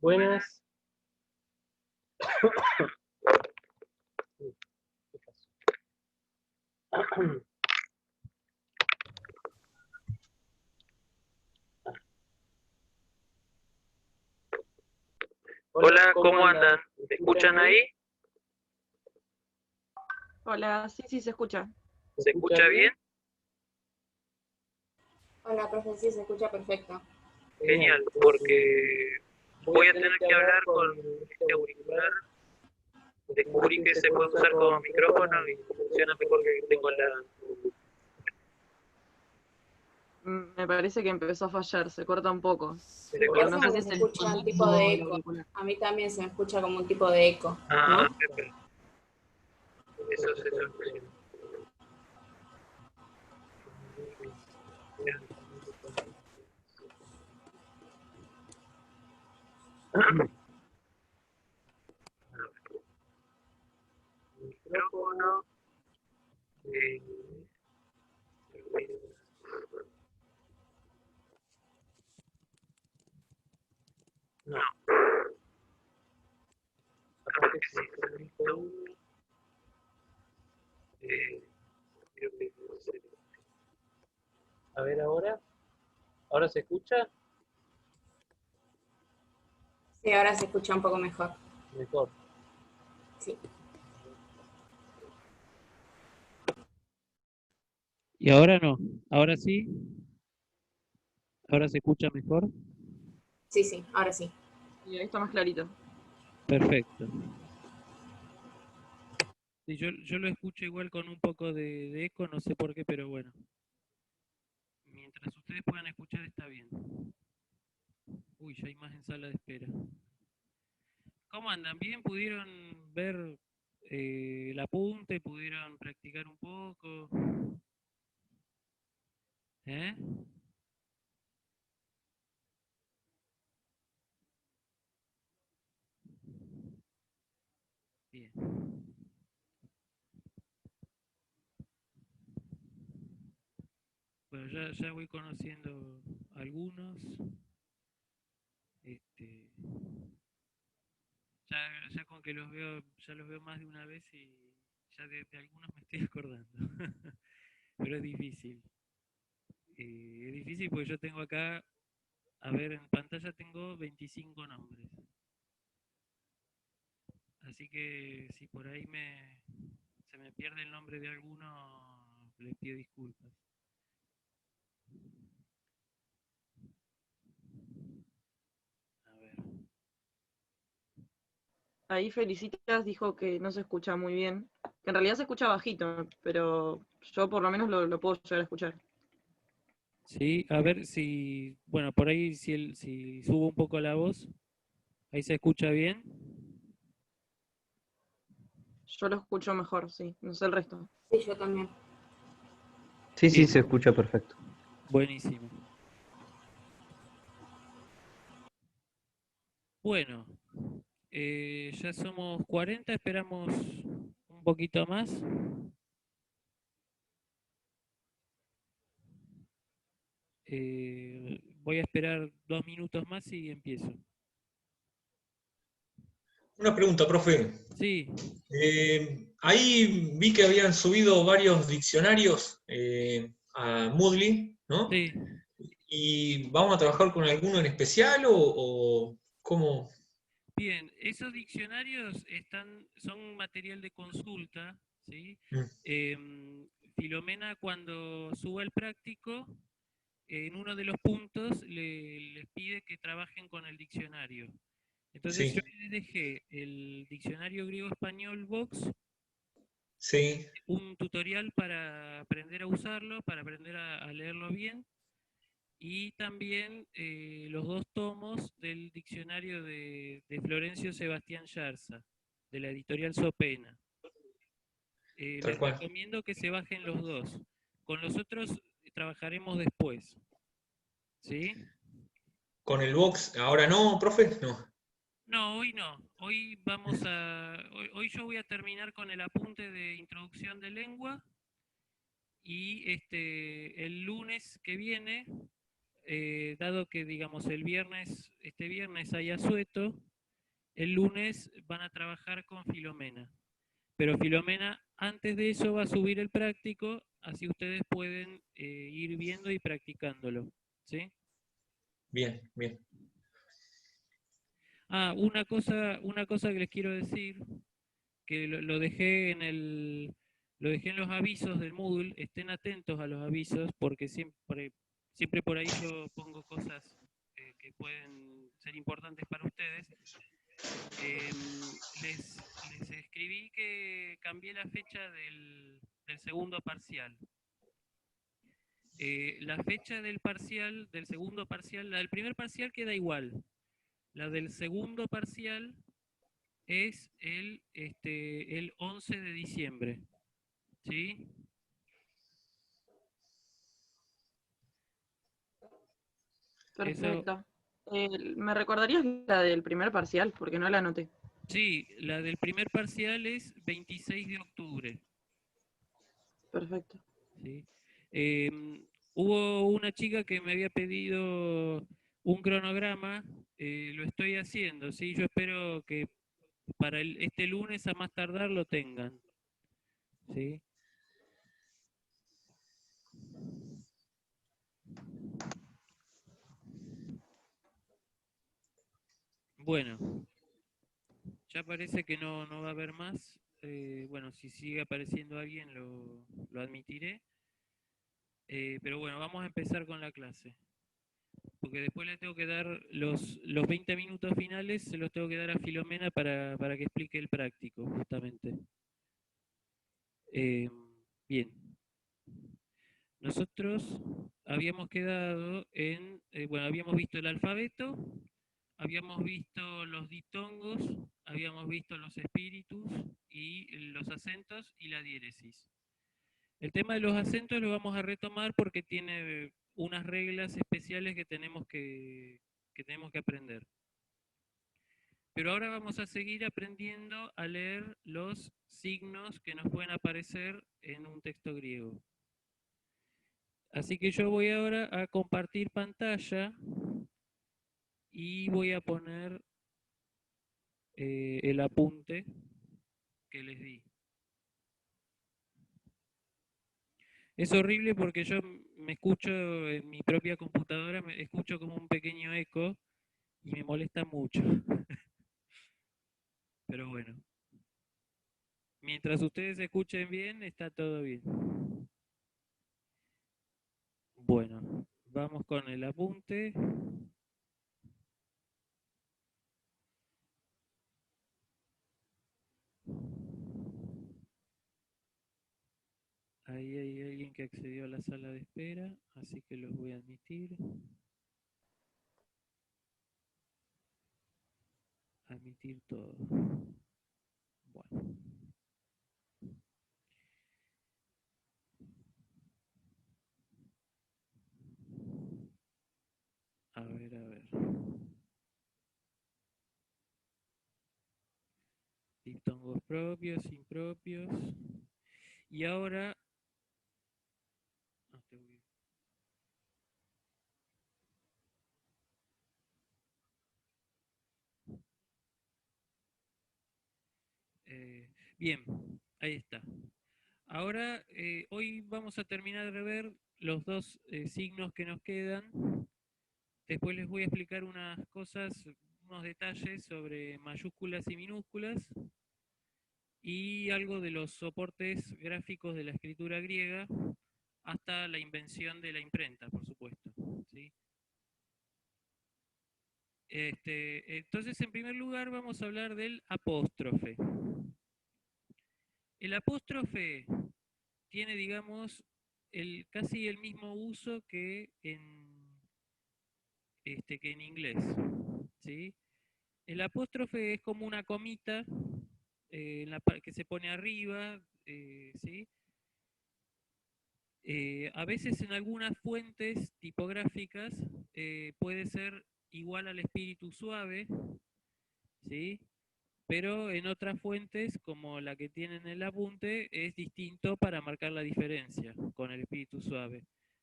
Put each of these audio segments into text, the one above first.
Buenas. Hola, ¿cómo andan? ¿Me escuchan ahí? Hola, sí, se escucha. ¿Se escucha bien? Hola, profe, sí, se escucha perfecto. Genial, porque voy a tener que hablar con este auricular. Descubrí que se puede usar como micrófono y funciona mejor que tengo en la... Me parece que empezó a fallar, se corta un poco. ¿Se Pero corta? no sé si es Se el escucha un tipo dispositivo de del eco. auricular. A mí también se me escucha como un tipo de eco, Ah, ¿no? perfecto. Eso es eso. Micrófono. Eh, no. Aparte que sí, necesito uno. Creo que no sé. A ver ahora. ¿Ahora se escucha? Sí, ahora se escucha un poco mejor. Mejor. Sí. ¿Y ahora no? ¿Ahora sí? ¿Ahora se escucha mejor? Sí, sí, ahora sí. Y ahí está más clarito. Perfecto. Sí, yo lo escucho igual con un poco de eco, no sé por qué, pero bueno. Mientras ustedes puedan escuchar está bien. Uy, ya hay más en sala de espera. ¿Cómo andan? ¿Bien? ¿Pudieron ver el apunte? ¿Pudieron practicar un poco? ¿Eh? Bien. Bueno, ya voy conociendo algunos. Este, ya con que los veo, ya los veo más de una vez y ya de algunos me estoy acordando. Pero es difícil. Es difícil porque yo tengo acá, a ver, en pantalla tengo 25 nombres. Así que si por ahí se me pierde el nombre de alguno, les pido disculpas. A ver. Ahí Felicitas dijo que no se escucha muy bien. Que en realidad se escucha bajito, pero yo por lo menos lo puedo llegar a escuchar. Sí, a ver si, bueno, por ahí si subo un poco la voz, ahí se escucha bien. Yo lo escucho mejor, sí. No sé el resto. Sí, yo también. Sí, sí, Bien, se escucha perfecto. buenísimo. Bueno, ya somos 40, esperamos un poquito más. Voy a esperar 2 minutos más y empiezo. Una pregunta, profe. Sí, Ahí vi que habían subido varios diccionarios a Moodle, ¿no? sí. ¿Y vamos a trabajar con alguno en especial o cómo? Bien, esos diccionarios son material de consulta, ¿sí? Mm, Filomena cuando suba el práctico, en uno de los puntos les pide que trabajen con el diccionario. Entonces yo sí, les dejé el diccionario griego-español Vox, sí, un tutorial para aprender a usarlo, para aprender a leerlo bien, y también los 2 tomos del diccionario de Florencio Sebastián Yarza, de la editorial Sopena. tal Les cual. recomiendo que se bajen los dos. Con los otros trabajaremos después. ¿Sí? ¿Con el box ahora no, profe? No. No, hoy no. Hoy yo voy a terminar con el apunte de introducción de lengua y el lunes que viene dado que, digamos, este viernes hay asueto, el lunes van a trabajar con Filomena. Pero Filomena, antes de eso, va a subir el práctico, así ustedes pueden ir viendo y practicándolo. ¿Sí? Bien, bien. Ah, una cosa que les quiero decir, que lo dejé lo dejé en los avisos del Moodle, estén atentos a los avisos, porque siempre por ahí yo pongo cosas que pueden ser importantes para ustedes. Les escribí que cambié la fecha del segundo parcial. La fecha del segundo parcial, la del primer parcial queda igual. La del segundo parcial es el 11 de diciembre. ¿Sí? Perfecto. ¿Me recordarías la del primer parcial? Porque no la anoté. Sí, la del primer parcial es 26 de octubre. Perfecto. ¿Sí? Hubo una chica que me había pedido un cronograma, lo estoy haciendo, ¿sí? Yo espero que para este lunes a más tardar lo tengan. ¿Sí? Bueno, ya parece que no va a haber más. Bueno, si sigue apareciendo alguien lo admitiré. Pero bueno, vamos a empezar con la clase. Porque después le tengo que dar los 20 minutos finales, se los tengo que dar a Filomena para que explique el práctico, justamente. Eh, Bien. Nosotros habíamos quedado bueno, habíamos visto el alfabeto, habíamos visto los diptongos, habíamos visto los espíritus y los acentos y la diéresis. El tema de los acentos lo vamos a retomar porque tiene unas reglas especiales que tenemos que aprender. Pero ahora vamos a seguir aprendiendo a leer los signos que nos pueden aparecer en un texto griego. Así que yo voy ahora a compartir pantalla y voy a poner el apunte que les di. Es horrible porque yo me escucho en mi propia computadora, me escucho como un pequeño eco y me molesta mucho. Pero bueno, mientras ustedes escuchen bien, está todo bien. Bueno, vamos con el apunte. Ahí hay alguien que accedió a la sala de espera, así que los voy a admitir. Admitir todo. Bueno. A ver, a ver. Diptongos propios, impropios. Y ahora... bien, ahí está. Ahora, hoy vamos a terminar de ver los dos signos que nos quedan. Después les voy a explicar unas cosas, unos detalles sobre mayúsculas y minúsculas y algo de los soportes gráficos de la escritura griega hasta la invención de la imprenta, por supuesto. ¿Sí? Entonces, en primer lugar, vamos a hablar del apóstrofe. El apóstrofe tiene, digamos, casi el mismo uso que en inglés. ¿Sí? El apóstrofe es como una comita que se pone arriba, ¿sí? A veces en algunas fuentes tipográficas puede ser igual al espíritu suave, ¿sí? Pero en otras fuentes, como la que tienen el apunte, es distinto para marcar la diferencia con el espíritu suave.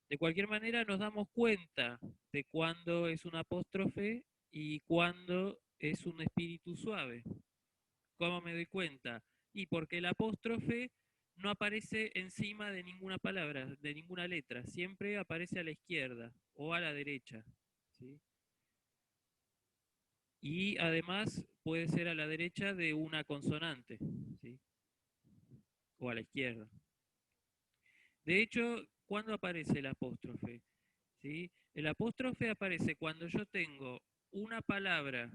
De cualquier manera, nos damos cuenta de cuándo es un apóstrofe y cuándo es un espíritu suave. ¿Cómo me doy cuenta? Y porque el apóstrofe no aparece encima de ninguna palabra, de ninguna letra, siempre aparece a la izquierda o a la derecha, ¿sí? Y además puede ser a la derecha de una consonante, ¿sí? O a la izquierda. De hecho, ¿cuándo aparece el apóstrofe? ¿Sí? El apóstrofe aparece cuando yo tengo una palabra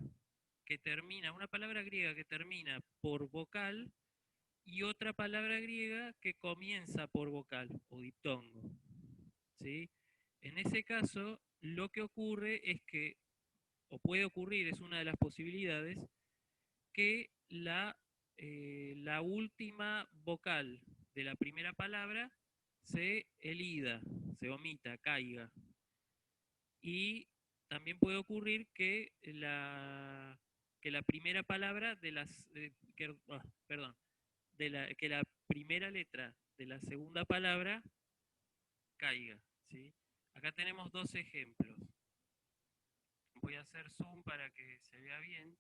que termina, una palabra griega que termina por vocal y otra palabra griega que comienza por vocal o diptongo, ¿sí? En ese caso, lo que ocurre es que, o puede ocurrir, es una de las posibilidades, que la última vocal de la primera palabra se elida, se omita, caiga. Y también puede ocurrir que la primera palabra de las, perdón, que la primera letra de la segunda palabra caiga, ¿sí? Acá tenemos dos ejemplos. Voy a hacer zoom para que se vea bien.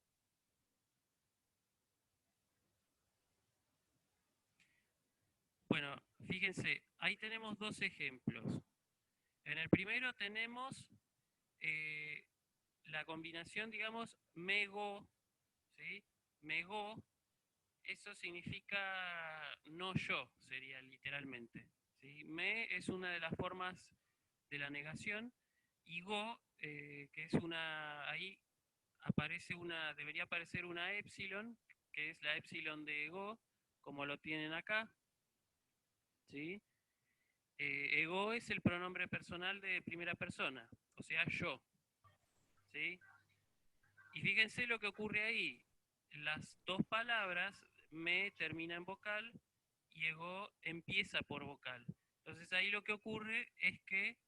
Bueno, fíjense, ahí tenemos dos ejemplos. En el primero tenemos la combinación, digamos, mego, ¿sí? Mego, eso significa no yo, sería literalmente, ¿sí? Me es una de las formas de la negación, y go, que es una, ahí aparece una, debería aparecer una épsilon, que es la épsilon de go, como lo tienen acá, ¿sí? Ego es el pronombre personal de primera persona, o sea, yo, ¿sí? Y fíjense lo que ocurre ahí. Las dos palabras, me termina en vocal y ego empieza por vocal. Entonces ahí lo que ocurre es que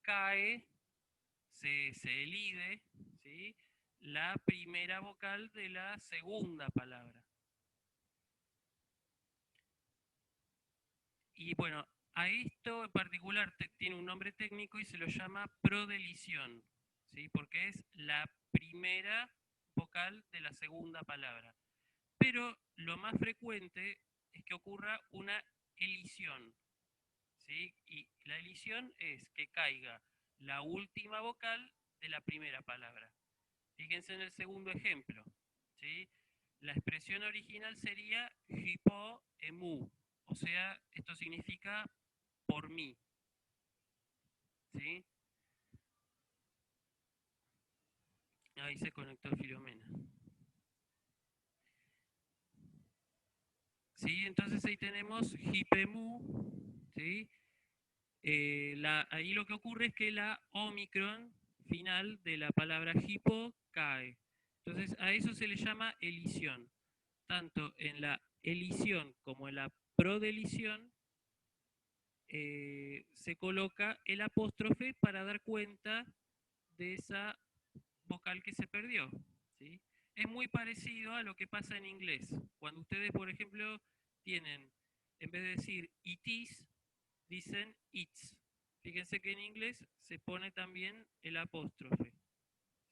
cae, se elide, ¿sí? La primera vocal de la segunda palabra. Y bueno, a esto en particular tiene un nombre técnico y se lo llama prodelisión, ¿sí? Porque es la primera vocal de la segunda palabra. Pero lo más frecuente es que ocurra una elisión, ¿sí? Y la elisión es que caiga la última vocal de la primera palabra. Fíjense en el segundo ejemplo, ¿sí? La expresión original sería hipo emu, o sea, esto significa por mí, ¿sí? Ahí se conectó Filomena. ¿Sí? Entonces ahí tenemos hipemu, ¿sí? Ahí lo que ocurre es que la omicron final de la palabra hipo cae. Entonces a eso se le llama elisión. Tanto en la elisión como en la prodelisión se coloca el apóstrofe para dar cuenta de esa vocal que se perdió, ¿sí? Es muy parecido a lo que pasa en inglés. Cuando ustedes, por ejemplo, tienen, en vez de decir it is, dicen it's. Fíjense que en inglés se pone también el apóstrofe,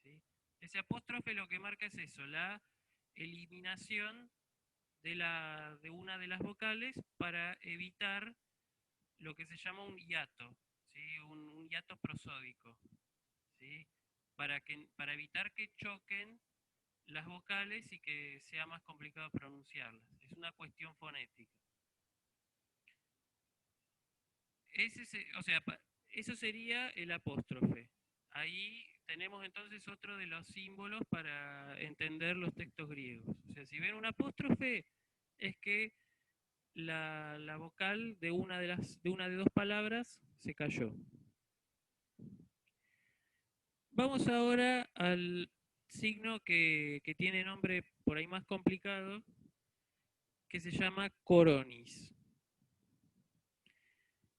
¿sí? Ese apóstrofe lo que marca es eso, la eliminación de una de las vocales para evitar lo que se llama un hiato, ¿sí? Un hiato prosódico, ¿sí? Para evitar que choquen las vocales y que sea más complicado pronunciarlas. Es una cuestión fonética. O sea, eso sería el apóstrofe. Ahí tenemos entonces otro de los símbolos para entender los textos griegos. O sea, si ven un apóstrofe, es que la vocal de una de dos palabras se cayó. Vamos ahora al signo que tiene nombre por ahí más complicado, que se llama coronis.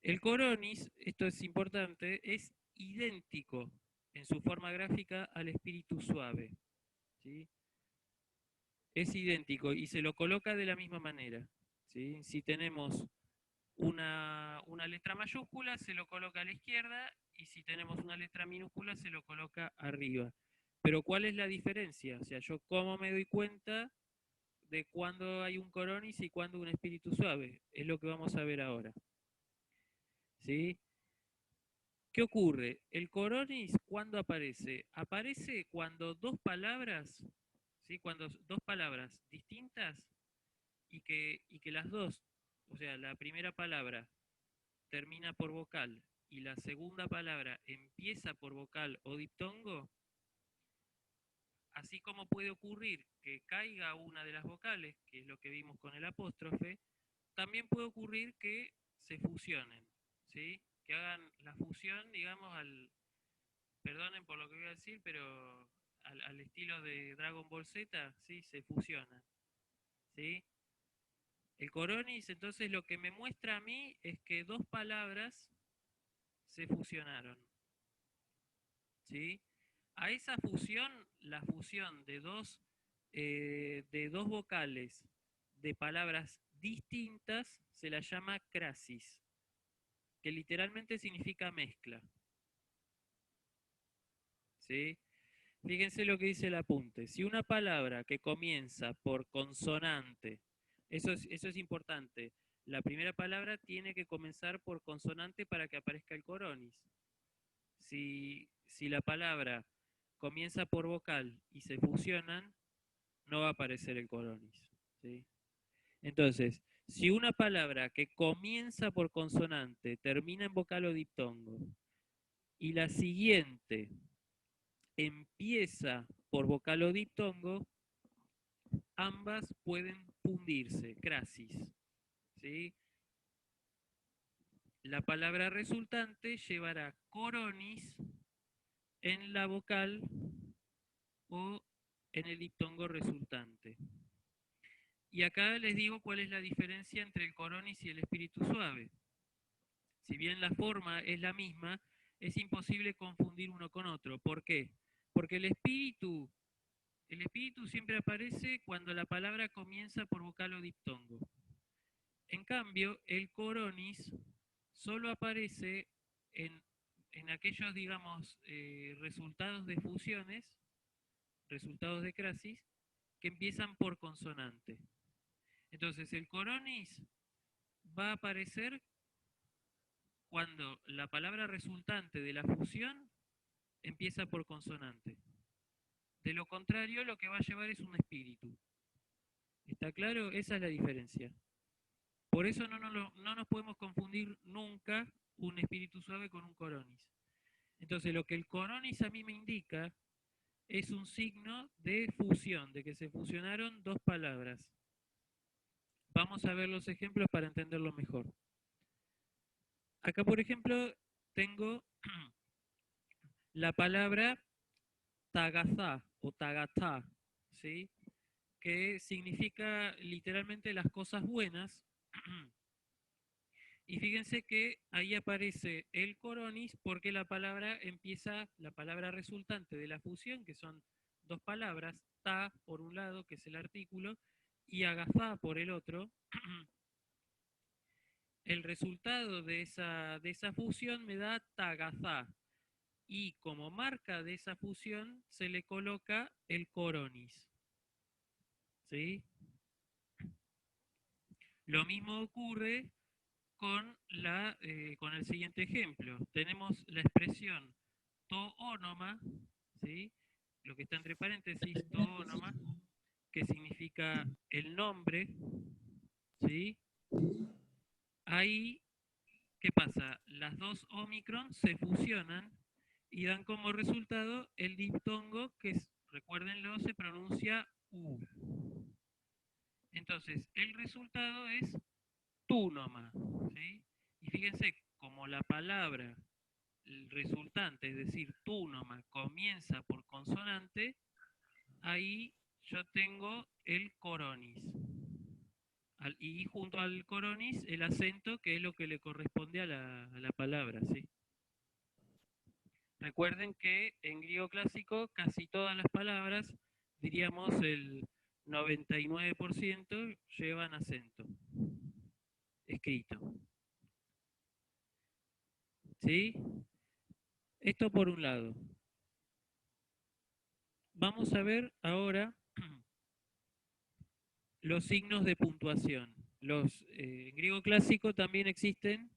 El coronis, esto es importante, es idéntico en su forma gráfica al espíritu suave, ¿sí? Es idéntico y se lo coloca de la misma manera, ¿sí? Si tenemos una una letra mayúscula, se lo coloca a la izquierda, y si tenemos una letra minúscula, se lo coloca arriba. Pero ¿cuál es la diferencia? O sea, yo cómo me doy cuenta de cuándo hay un coronis y cuándo un espíritu suave. Es lo que vamos a ver ahora. ¿Sí? ¿Qué ocurre? El coronis, ¿cuándo aparece? Aparece cuando dos palabras, ¿sí? Cuando dos palabras distintas y que las dos, o sea, la primera palabra termina por vocal y la segunda palabra empieza por vocal o diptongo, así como puede ocurrir que caiga una de las vocales, que es lo que vimos con el apóstrofe, también puede ocurrir que se fusionen, ¿sí? Que hagan la fusión, digamos, perdonen por lo que voy a decir, pero al estilo de Dragon Ball Z, ¿sí? Se fusionan, ¿sí? El coronis, entonces, lo que me muestra a mí es que dos palabras se fusionaron, ¿sí? A esa fusión, la fusión de dos vocales de palabras distintas se la llama crasis, que literalmente significa mezcla, ¿sí? Fíjense lo que dice el apunte. Si una palabra que comienza por consonante, eso es importante, la primera palabra tiene que comenzar por consonante para que aparezca el coronis. Si la palabra comienza por vocal y se fusionan, no va a aparecer el coronis, ¿sí? Entonces, si una palabra que comienza por consonante termina en vocal o diptongo y la siguiente empieza por vocal o diptongo, ambas pueden fundirse, crasis, ¿sí? La palabra resultante llevará coronis en la vocal o en el diptongo resultante. Y acá les digo cuál es la diferencia entre el coronis y el espíritu suave. Si bien la forma es la misma, es imposible confundir uno con otro. ¿Por qué? Porque el espíritu siempre aparece cuando la palabra comienza por vocal o diptongo. En cambio, el coronis solo aparece en aquellos, digamos, resultados de fusiones, resultados de crasis, que empiezan por consonante. Entonces, el coronis va a aparecer cuando la palabra resultante de la fusión empieza por consonante. De lo contrario, lo que va a llevar es un espíritu. ¿Está claro? Esa es la diferencia. Por eso no nos podemos confundir nunca un espíritu suave con un coronis. Entonces, lo que el coronis a mí me indica es un signo de fusión, de que se fusionaron dos palabras. Vamos a ver los ejemplos para entenderlo mejor. Acá, por ejemplo, tengo la palabra tagazá o tagatá, ¿sí? Que significa literalmente las cosas buenas. Y fíjense que ahí aparece el coronis porque la palabra resultante de la fusión, que son dos palabras, ta por un lado, que es el artículo, y agazá por el otro. El resultado de esa fusión me da tagazá. Y como marca de esa fusión se le coloca el coronis, ¿sí? Lo mismo ocurre con el siguiente ejemplo. Tenemos la expresión toónoma, ¿sí? Lo que está entre paréntesis, toónoma, que significa el nombre, ¿sí? Ahí, ¿qué pasa? Las dos ómicron se fusionan y dan como resultado el diptongo que, recuérdenlo, se pronuncia U. Entonces, el resultado es túnoma, ¿sí? Y fíjense, como la palabra el resultante, es decir, túnoma, comienza por consonante, ahí yo tengo el coronis. Y junto al coronis, el acento, que es lo que le corresponde a la palabra, ¿sí? Recuerden que en griego clásico casi todas las palabras, diríamos el 99%, llevan acento escrito. ¿Sí? Esto por un lado. Vamos a ver ahora los signos de puntuación. En griego clásico también existen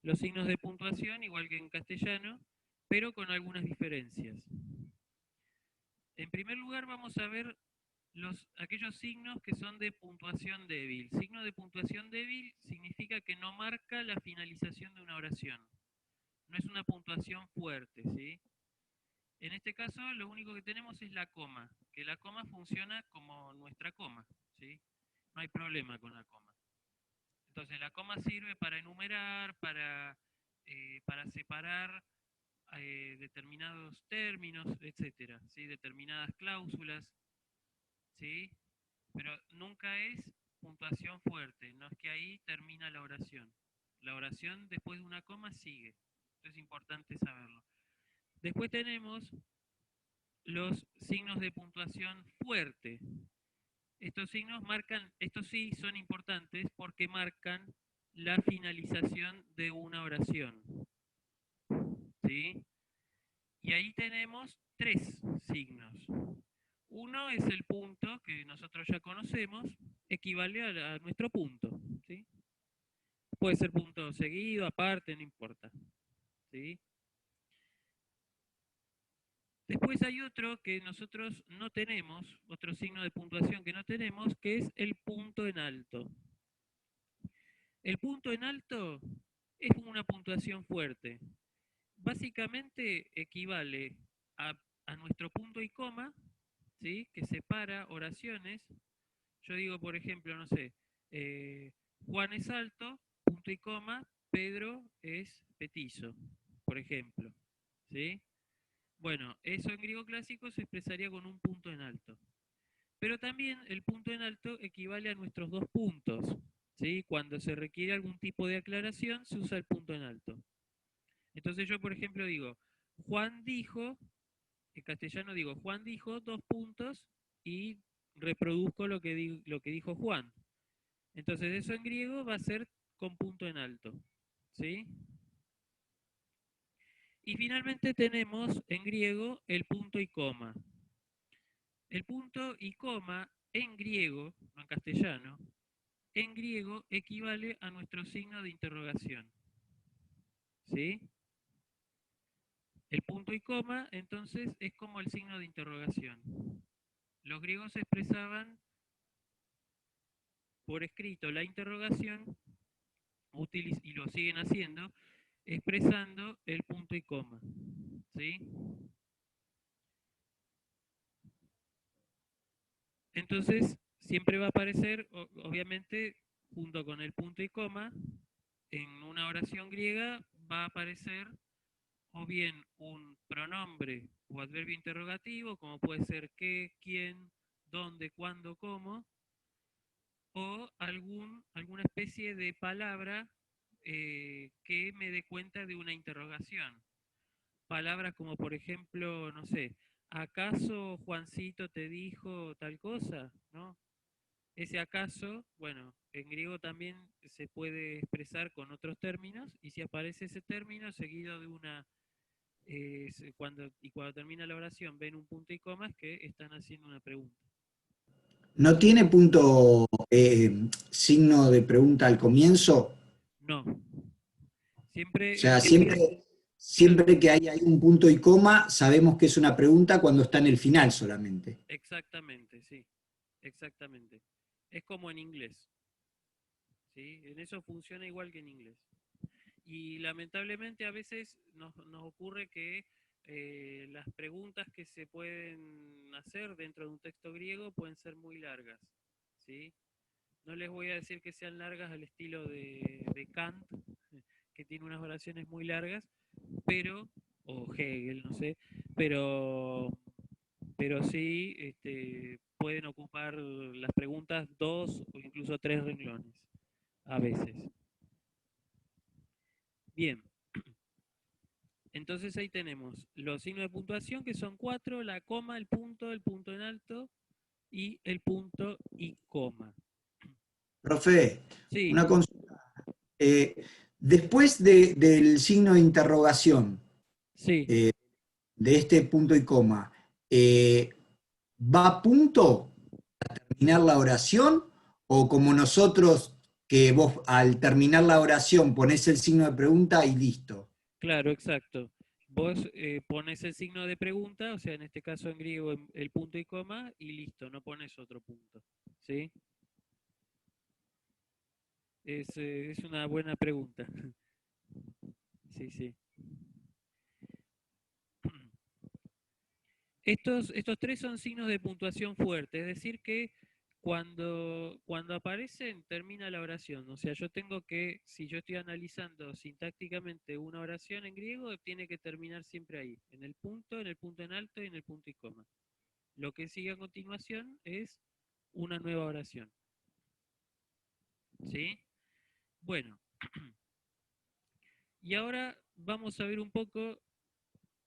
los signos de puntuación, igual que en castellano, pero con algunas diferencias. En primer lugar vamos a ver aquellos signos que son de puntuación débil. Signo de puntuación débil significa que no marca la finalización de una oración. No es una puntuación fuerte, ¿sí? En este caso, lo único que tenemos es la coma, que la coma funciona como nuestra coma, ¿sí? No hay problema con la coma. Entonces, la coma sirve para enumerar, para separar determinados términos, etcétera, ¿sí? Determinadas cláusulas, ¿sí? Pero nunca es puntuación fuerte, no es que ahí termina la oración. La oración después de una coma sigue. Esto es importante saberlo. Después tenemos los signos de puntuación fuerte. Estos signos marcan, estos sí son importantes porque marcan la finalización de una oración. ¿Sí? Y ahí tenemos tres signos. Uno es el punto, que nosotros ya conocemos, equivale a nuestro punto. ¿Sí? Puede ser punto seguido, aparte, no importa. ¿Sí? Después hay otro que nosotros no tenemos, otro signo de puntuación que no tenemos, que es el punto en alto. El punto en alto es una puntuación fuerte. Básicamente equivale a nuestro punto y coma, ¿sí? Que separa oraciones. Yo digo, por ejemplo, no sé, Juan es alto, punto y coma, Pedro es petizo, por ejemplo. ¿Sí? Bueno, eso en griego clásico se expresaría con un punto en alto. Pero también el punto en alto equivale a nuestros dos puntos. ¿Sí? Cuando se requiere algún tipo de aclaración, se usa el punto en alto. Entonces yo, por ejemplo, digo, Juan dijo, en castellano digo, Juan dijo, dos puntos, y reproduzco lo que dijo Juan. Entonces eso en griego va a ser con punto en alto. ¿Sí? Y finalmente tenemos en griego el punto y coma. El punto y coma en griego, no en castellano, en griego equivale a nuestro signo de interrogación. ¿Sí? El punto y coma, entonces, es como el signo de interrogación. Los griegos expresaban por escrito la interrogación, y lo siguen haciendo, expresando el punto y coma. ¿Sí? Entonces, siempre va a aparecer, obviamente, junto con el punto y coma, en una oración griega va a aparecer o bien un pronombre o adverbio interrogativo, como puede ser qué, quién, dónde, cuándo, cómo, o alguna especie de palabra que me dé cuenta de una interrogación. Palabras como, por ejemplo, no sé, ¿acaso Juancito te dijo tal cosa? ¿No? Ese acaso, bueno, en griego también se puede expresar con otros términos, y si aparece ese término seguido de una, cuando termina la oración ven un punto y coma, es que están haciendo una pregunta. ¿No tiene punto, signo de pregunta al comienzo? No. O Siempre, sea, siempre que hay ahí un punto y coma, sabemos que es una pregunta cuando está en el final solamente. exactamente, sí, exactamente. Es como en inglés. ¿Sí? En eso funciona igual que en inglés. Y lamentablemente a veces nos ocurre que las preguntas que se pueden hacer dentro de un texto griego pueden ser muy largas. ¿Sí? No les voy a decir que sean largas al estilo de Kant, que tiene unas oraciones muy largas, pero, o Hegel, no sé, pero sí pueden ocupar las preguntas 2 o incluso 3 renglones, a veces. Bien. Entonces ahí tenemos los signos de puntuación, que son 4, la coma, el punto en alto y el punto y coma. Profe, Sí, una consulta. Después del signo de interrogación, Sí, de este punto y coma, ¿va punto a terminar la oración? ¿O como nosotros, que vos al terminar la oración ponés el signo de pregunta y listo? claro, exacto. Vos pones el signo de pregunta, o sea, en este caso en griego el punto y coma, y listo, no pones otro punto. ¿Sí? Es una buena pregunta. Sí, sí. Estos tres son signos de puntuación fuerte, es decir que cuando aparecen termina la oración. O sea, yo tengo que, si yo estoy analizando sintácticamente una oración en griego, tiene que terminar siempre ahí, en el punto en alto y en el punto y coma. Lo que sigue a continuación es una nueva oración. ¿Sí? Bueno, y ahora vamos a ver un poco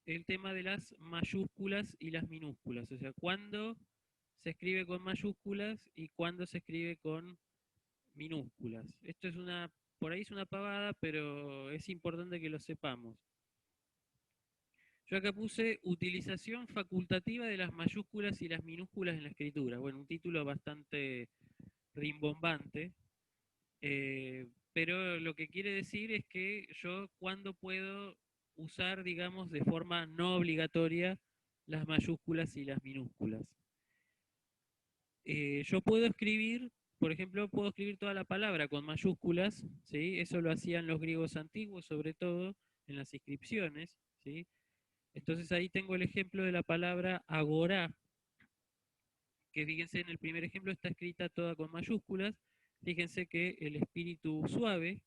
el tema de las mayúsculas y las minúsculas. O sea, cuándo se escribe con mayúsculas y cuándo se escribe con minúsculas. Esto es por ahí es una pavada, pero es importante que lo sepamos. Yo acá puse utilización facultativa de las mayúsculas y las minúsculas en la escritura. Bueno, un título bastante rimbombante, pero lo que quiere decir es que yo cuándo puedo usar, digamos, de forma no obligatoria las mayúsculas y las minúsculas. Yo puedo escribir, por ejemplo, puedo escribir toda la palabra con mayúsculas, ¿sí? Eso lo hacían los griegos antiguos, sobre todo en las inscripciones, ¿sí? Entonces ahí tengo el ejemplo de la palabra agorá, que fíjense en el primer ejemplo está escrita toda con mayúsculas. Fíjense que el espíritu suave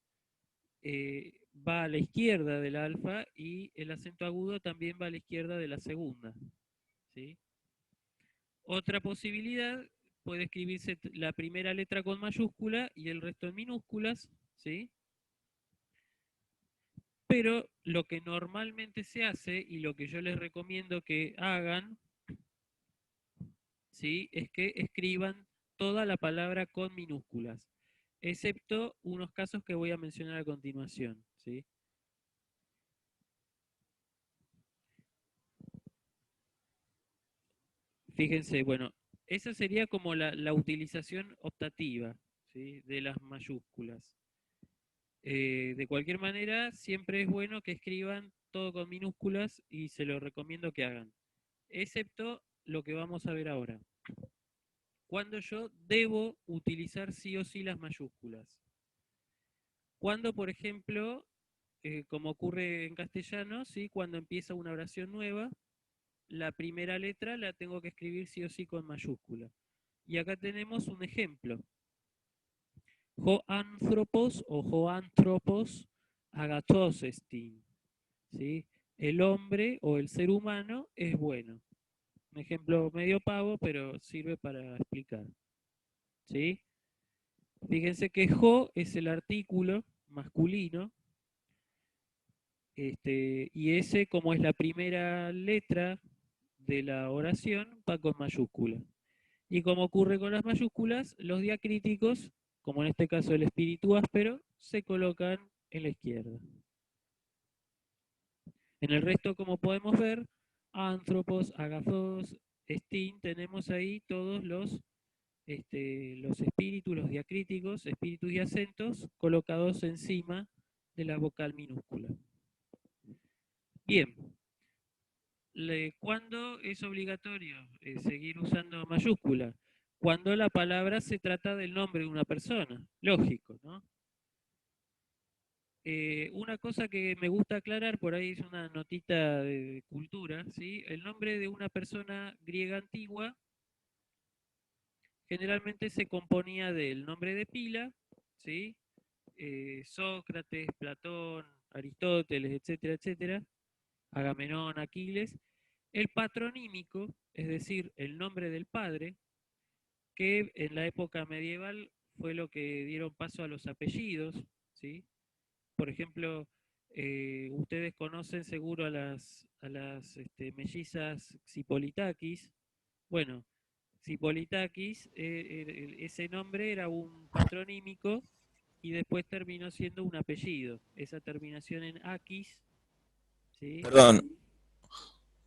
va a la izquierda del alfa y el acento agudo también va a la izquierda de la segunda, ¿sí? Otra posibilidad puede escribirse la primera letra con mayúscula y el resto en minúsculas, ¿sí? Pero lo que normalmente se hace y lo que yo les recomiendo que hagan, ¿sí? Es que escriban toda la palabra con minúsculas, excepto unos casos que voy a mencionar a continuación, ¿sí? Fíjense, bueno, esa sería como la utilización optativa, ¿sí? De las mayúsculas. De cualquier manera, siempre es bueno que escriban todo con minúsculas y se lo recomiendo que hagan, excepto lo que vamos a ver ahora. Cuando yo debo utilizar sí o sí las mayúsculas. Cuando, por ejemplo, como ocurre en castellano, ¿sí? Cuando empieza una oración nueva, la primera letra la tengo que escribir sí o sí con mayúscula. Y acá tenemos un ejemplo. Hoanthropos o hoanthropos agathos estin. ¿Sí? El hombre o el ser humano es bueno. Un ejemplo medio pavo, pero sirve para explicar. ¿Sí? Fíjense que ho es el artículo masculino, y ese, como es la primera letra de la oración, va con mayúscula. Y como ocurre con las mayúsculas, los diacríticos, como en este caso el espíritu áspero, se colocan en la izquierda. En el resto, como podemos ver, anthropos, agathos, estin, tenemos ahí todos los espíritus, los diacríticos, espíritus y acentos colocados encima de la vocal minúscula. Bien, ¿cuándo es obligatorio seguir usando mayúscula? Cuando la palabra se trata del nombre de una persona, lógico, ¿no? Una cosa que me gusta aclarar, por ahí es una notita de cultura, ¿sí? El nombre de una persona griega antigua generalmente se componía del nombre de pila, ¿sí? Sócrates, Platón, Aristóteles, etcétera, etcétera, Agamenón, Aquiles. El patronímico, es decir, el nombre del padre, que en la época medieval fue lo que dieron paso a los apellidos, ¿sí? Por ejemplo, ustedes conocen seguro a las mellizas Xipolitakis. Bueno, Xipolitakis, ese nombre era un patronímico y después terminó siendo un apellido. Esa terminación en Aquis, ¿sí? Perdón,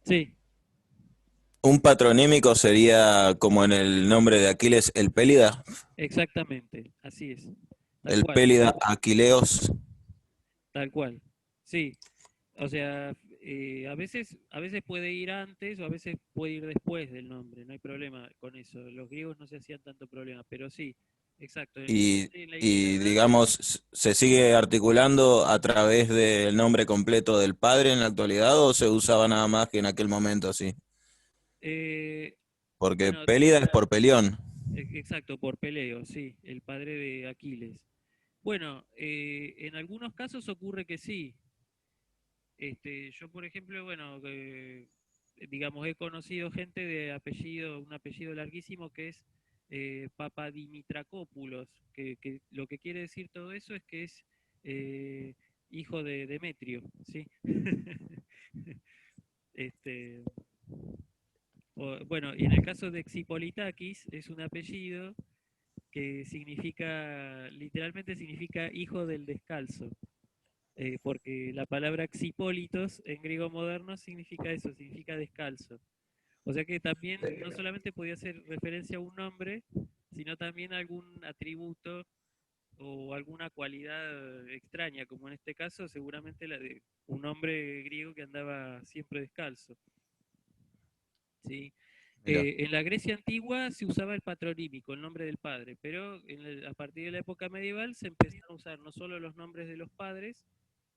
Sí, un patronímico sería como en el nombre de Aquiles, el Pélida. exactamente, así es. Tal El cual, Pélida Aquileos. tal cual. Sí, o sea, a veces puede ir antes o a veces puede ir después del nombre, no hay problema con eso. Los griegos no se hacían tanto problema, pero sí, exacto. En la Y Ilíada, digamos, ¿se sigue articulando a través del nombre completo del padre en la actualidad o se usaba nada más que en aquel momento así? eh, Porque bueno, Pélida es por Pelión. exacto, por Peleo, sí, el padre de Aquiles. Bueno, en algunos casos ocurre que sí. Yo, por ejemplo, bueno, digamos, he conocido gente de apellido, un apellido larguísimo que es Papadimitracópulos, que lo que quiere decir todo eso es que es eh, hijo de Demetrio, ¿sí? Este, bueno, y en el caso de Xipolitakis es un apellido que significa, literalmente significa hijo del descalzo, porque la palabra xipólitos en griego moderno significa eso, significa descalzo. O sea que también no solamente podía hacer referencia a un nombre, sino también a algún atributo o alguna cualidad extraña, como en este caso seguramente la de un hombre griego que andaba siempre descalzo. ¿Sí? Mirá. En la Grecia antigua se usaba el patronímico, el nombre del padre, pero a partir de la época medieval se empezaron a usar no solo los nombres de los padres,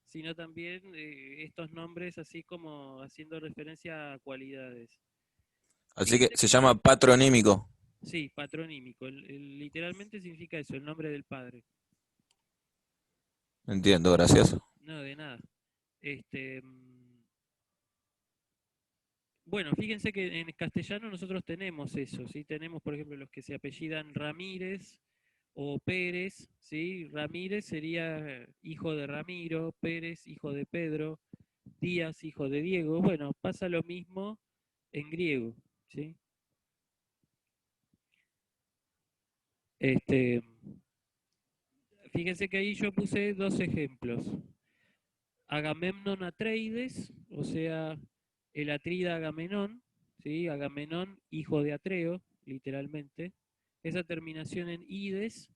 sino también estos nombres así como haciendo referencia a cualidades. Así que Fíjense se que, llama patronímico. sí, patronímico, literalmente significa eso, el nombre del padre. Entiendo, gracias. No, de nada. Este, bueno, fíjense que en castellano nosotros tenemos eso, ¿sí? Tenemos, por ejemplo, los que se apellidan Ramírez o Pérez, ¿sí? Ramírez sería hijo de Ramiro, Pérez hijo de Pedro, Díaz hijo de Diego. Bueno, pasa lo mismo en griego, ¿sí? Este, fíjense que ahí yo puse dos ejemplos. Agamemnon Atreides, o sea, el atrida Agamenón, ¿sí? Agamenón, hijo de Atreo, literalmente. Esa terminación en ides,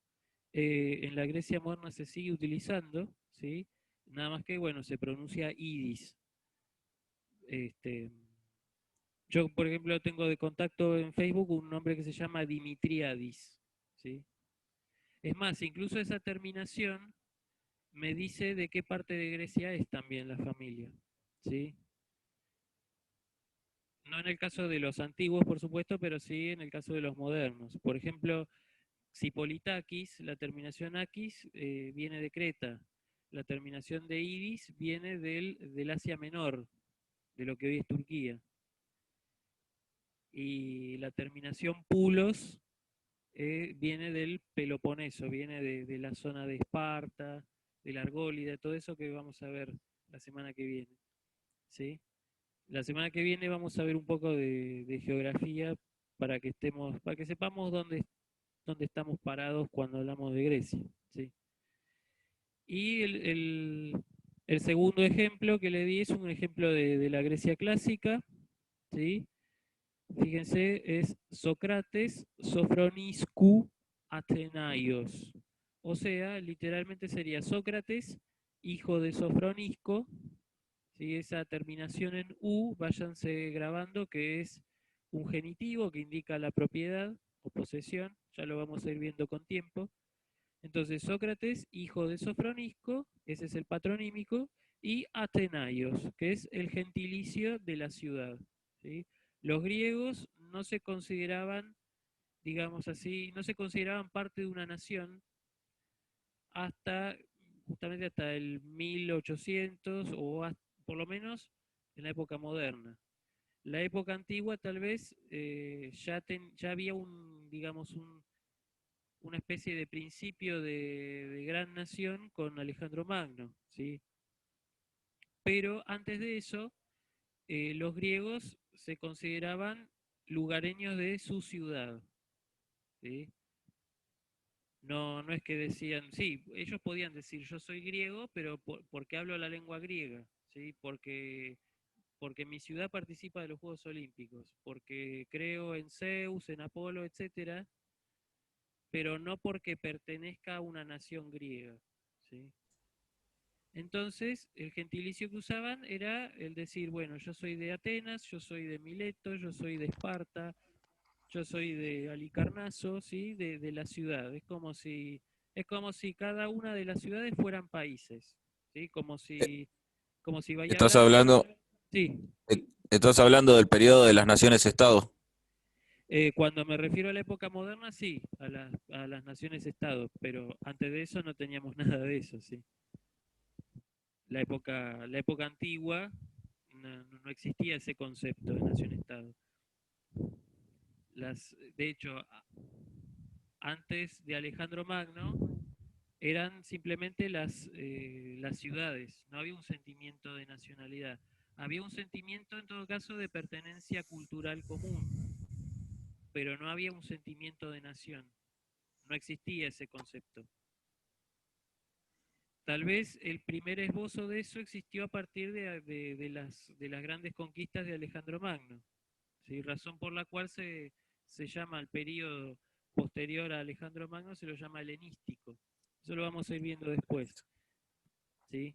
en la Grecia moderna se sigue utilizando, ¿sí? Nada más que, bueno, se pronuncia idis. Yo, por ejemplo, tengo de contacto en Facebook un nombre que se llama Dimitriadis, ¿sí? Es más, incluso esa terminación me dice de qué parte de Grecia es también la familia, ¿sí? No en el caso de los antiguos, por supuesto, pero sí en el caso de los modernos. Por ejemplo, Xipolitakis, la terminación Akis viene de Creta. La terminación de Idis viene del Asia Menor, de lo que hoy es Turquía. Y la terminación Pulos viene del Peloponeso, viene de la zona de Esparta, de la Argólida, todo eso que vamos a ver la semana que viene. ¿Sí? La semana que viene vamos a ver un poco de geografía para que para que sepamos dónde estamos parados cuando hablamos de Grecia. ¿Sí? Y el segundo ejemplo que le di es un ejemplo de la Grecia clásica. ¿Sí? Fíjense, es Sócrates Sofroniscu Atenaios. O sea, literalmente sería Sócrates, hijo de Sofronisco. ¿Sí? Esa terminación en U, váyanse grabando que es un genitivo que indica la propiedad o posesión. Ya lo vamos a ir viendo con tiempo. Entonces, Sócrates, hijo de Sofronisco, ese es el patronímico, y Atenaios, que es el gentilicio de la ciudad. ¿Sí? Los griegos no se consideraban, digamos así, no se consideraban parte de una nación hasta justamente hasta el 1800 o por lo menos en la época moderna. La época antigua tal vez ya había digamos, una especie de principio de gran nación con Alejandro Magno, ¿sí? Pero antes de eso, los griegos se consideraban lugareños de su ciudad, ¿sí? No, no es que decían, sí, ellos podían decir yo soy griego, pero porque hablo la lengua griega, ¿sí? Porque mi ciudad participa de los Juegos Olímpicos, porque creo en Zeus, en Apolo, etcétera, pero no porque pertenezca a una nación griega, ¿sí? Entonces, el gentilicio que usaban era el decir, bueno, yo soy de Atenas, yo soy de Mileto, yo soy de Esparta, yo soy de Halicarnaso, ¿sí? De la ciudad. Es como si cada una de las ciudades fueran países, ¿sí? Como si Bahía ¿Estás Blanca. hablando, Sí, estás hablando del periodo de las naciones-estado? cuando me refiero a la época moderna, sí, a las naciones-estado, pero antes de eso no teníamos nada de eso, sí. La época antigua no existía ese concepto de nación-estado. De hecho, antes de Alejandro Magno, eran simplemente las ciudades, no había un sentimiento de nacionalidad. Había un sentimiento, en todo caso, de pertenencia cultural común, pero no había un sentimiento de nación. No existía ese concepto. Tal vez el primer esbozo de eso existió a partir de las grandes conquistas de Alejandro Magno, ¿sí? Razón por la cual se llama al periodo posterior a Alejandro Magno, se lo llama helenístico. Eso lo vamos a ir viendo después, ¿sí?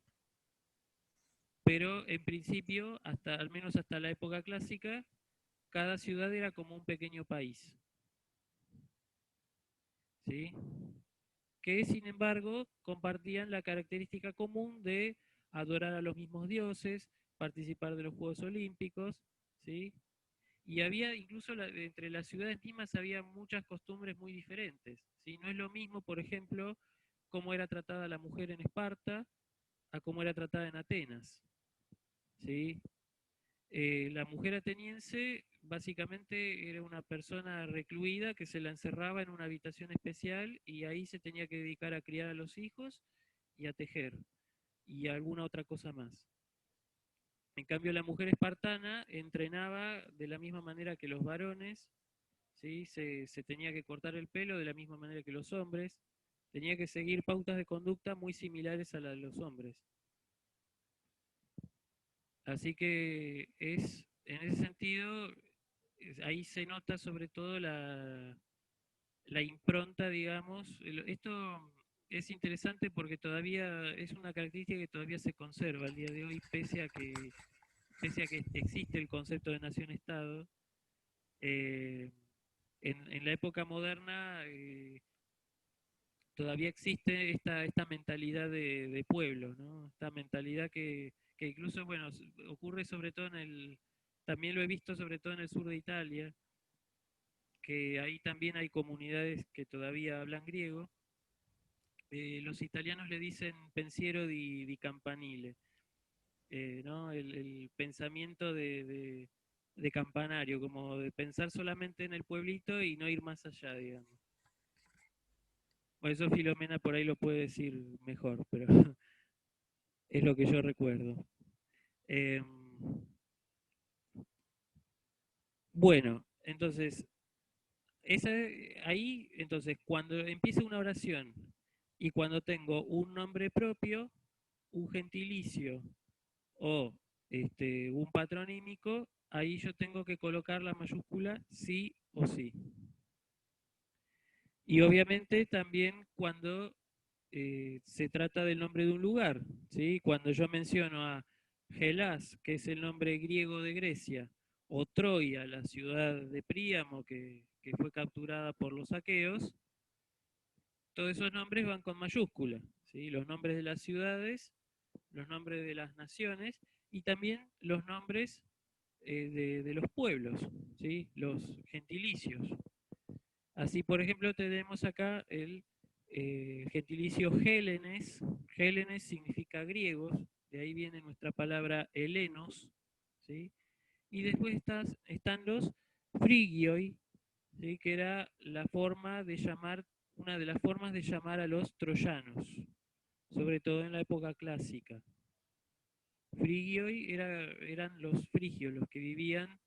Pero en principio, al menos hasta la época clásica, cada ciudad era como un pequeño país, ¿sí? Que sin embargo compartían la característica común de adorar a los mismos dioses, participar de los Juegos Olímpicos, ¿sí? Y había incluso entre las ciudades mismas había muchas costumbres muy diferentes, ¿sí? No es lo mismo, por ejemplo, cómo era tratada la mujer en Esparta a cómo era tratada en Atenas, ¿sí? La mujer ateniense básicamente era una persona recluida que se la encerraba en una habitación especial y ahí se tenía que dedicar a criar a los hijos y a tejer y a alguna otra cosa más. En cambio, la mujer espartana entrenaba de la misma manera que los varones, ¿sí? Se tenía que cortar el pelo de la misma manera que los hombres, tenía que seguir pautas de conducta muy similares a las de los hombres. Así que en ese sentido, ahí se nota sobre todo la impronta, digamos. Esto es interesante porque todavía es una característica que todavía se conserva al día de hoy, pese a que existe el concepto de nación-estado. En la época moderna todavía existe esta mentalidad de pueblo, ¿no? Esta mentalidad que incluso, bueno, ocurre sobre todo también lo he visto sobre todo en el sur de Italia, que ahí también hay comunidades que todavía hablan griego. Los italianos le dicen pensiero di campanile, ¿no? El pensamiento de campanario, como de pensar solamente en el pueblito y no ir más allá, digamos. Bueno, eso Filomena por ahí lo puede decir mejor, pero es lo que yo recuerdo. Bueno, entonces, entonces, cuando empieza una oración y cuando tengo un nombre propio, un gentilicio o un patronímico, ahí yo tengo que colocar la mayúscula sí o sí. Y obviamente también cuando se trata del nombre de un lugar, ¿sí? Cuando yo menciono a Helás, que es el nombre griego de Grecia, o Troya, la ciudad de Príamo que fue capturada por los aqueos, todos esos nombres van con mayúscula, ¿sí? Los nombres de las ciudades, los nombres de las naciones y también los nombres de los pueblos, ¿sí? Los gentilicios. Así, por ejemplo, tenemos acá el gentilicio Hélenes. Hélenes significa griegos, de ahí viene nuestra palabra helenos, ¿sí? Y después están los frigioi, ¿sí? Que era una de las formas de llamar a los troyanos, sobre todo en la época clásica. Frigioi eran los frigios, los que vivían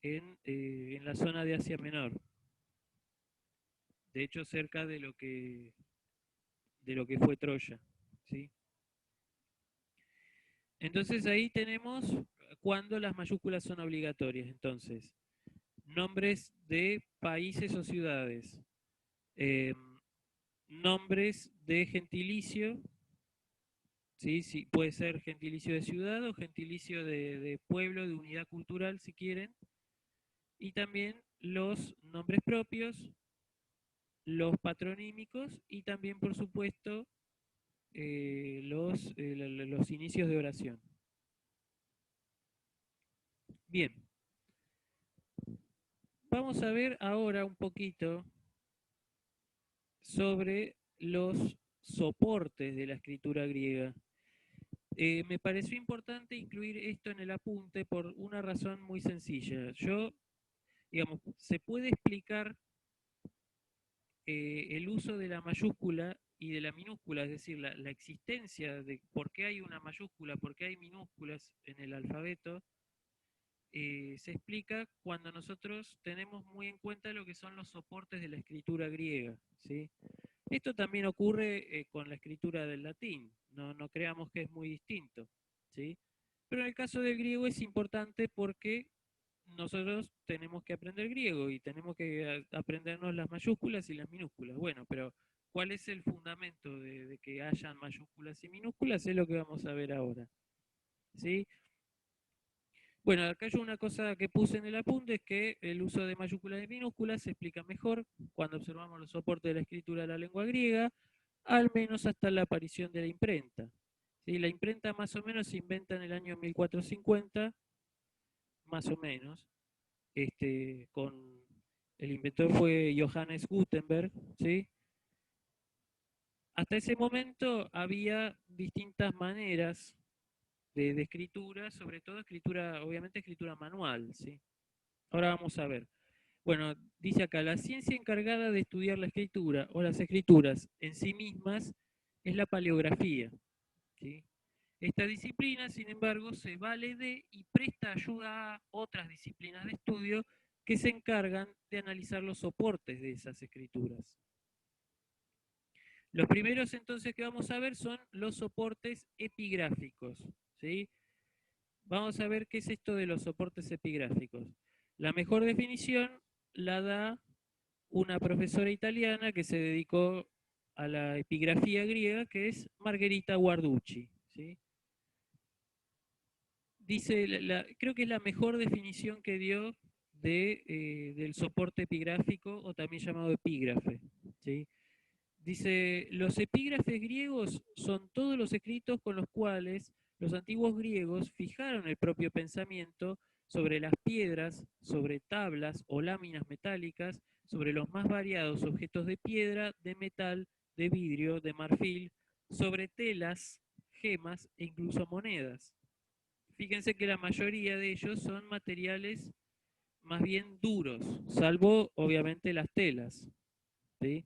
en la zona de Asia Menor. de hecho cerca de lo que fue Troya, ¿sí? Entonces ahí tenemos cuando las mayúsculas son obligatorias. Entonces, nombres de países o ciudades, nombres de gentilicio, ¿sí? Sí, puede ser gentilicio de ciudad o gentilicio de pueblo, de unidad cultural, si quieren, y también los nombres propios, los patronímicos y también, por supuesto, los inicios de oración. Bien, vamos a ver ahora un poquito sobre los soportes de la escritura griega. Me pareció importante incluir esto en el apunte por una razón muy sencilla. Digamos, se puede explicar el uso de la mayúscula y de la minúscula, es decir, la existencia de por qué hay una mayúscula, por qué hay minúsculas en el alfabeto, se explica cuando nosotros tenemos muy en cuenta lo que son los soportes de la escritura griega, ¿sí? Esto también ocurre con la escritura del latín, no creamos que es muy distinto, ¿sí? Pero en el caso del griego es importante porque nosotros tenemos que aprender griego y tenemos que aprendernos las mayúsculas y las minúsculas. Bueno, pero ¿cuál es el fundamento de que hayan mayúsculas y minúsculas? Es lo que vamos a ver ahora, ¿sí? Bueno, acá yo una cosa que puse en el apunte es que el uso de mayúsculas y minúsculas se explica mejor cuando observamos los soportes de la escritura de la lengua griega, al menos hasta la aparición de la imprenta. ¿Sí? La imprenta más o menos se inventa en el año 1450, más o menos. El inventor fue Johannes Gutenberg, ¿sí? Hasta ese momento había distintas maneras de escritura, sobre todo escritura, obviamente escritura manual, ¿sí? Ahora vamos a ver. Bueno, dice acá, la ciencia encargada de estudiar la escritura o las escrituras en sí mismas es la paleografía, ¿sí? Esta disciplina, sin embargo, se vale de y presta ayuda a otras disciplinas de estudio que se encargan de analizar los soportes de esas escrituras. Los primeros entonces que vamos a ver son los soportes epigráficos, ¿sí? Vamos a ver qué es esto de los soportes epigráficos. La mejor definición la da una profesora italiana que se dedicó a la epigrafía griega, que es Margherita Guarducci, ¿sí? Dice, creo que es la mejor definición que dio del soporte epigráfico, o también llamado epígrafe, ¿sí? Dice, los epígrafes griegos son todos los escritos con los cuales los antiguos griegos fijaron el propio pensamiento sobre las piedras, sobre tablas o láminas metálicas, sobre los más variados objetos de piedra, de metal, de vidrio, de marfil, sobre telas, gemas e incluso monedas. Fíjense que la mayoría de ellos son materiales más bien duros, salvo obviamente las telas, ¿sí?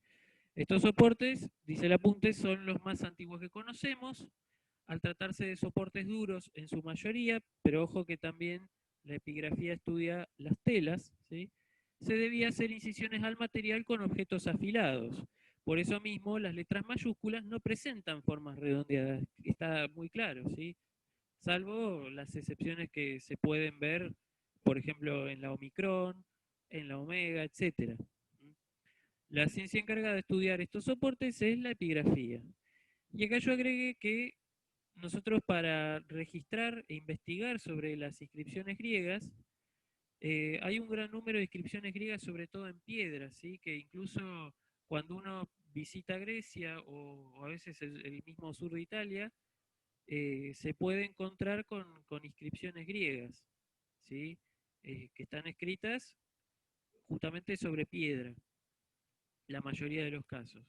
Estos soportes, dice el apunte, son los más antiguos que conocemos, al tratarse de soportes duros en su mayoría, pero ojo que también la epigrafía estudia las telas, ¿sí? Se debía hacer incisiones al material con objetos afilados. Por eso mismo las letras mayúsculas no presentan formas redondeadas, está muy claro, ¿sí? Salvo las excepciones que se pueden ver, por ejemplo, en la Omicron, en la Omega, etc. La ciencia encargada de estudiar estos soportes es la epigrafía. Y acá yo agregué que nosotros para registrar e investigar sobre las inscripciones griegas, hay un gran número de inscripciones griegas, sobre todo en piedra, ¿sí? Que incluso cuando uno visita Grecia o a veces el mismo sur de Italia, se puede encontrar con inscripciones griegas, ¿sí? Que están escritas justamente sobre piedra, la mayoría de los casos.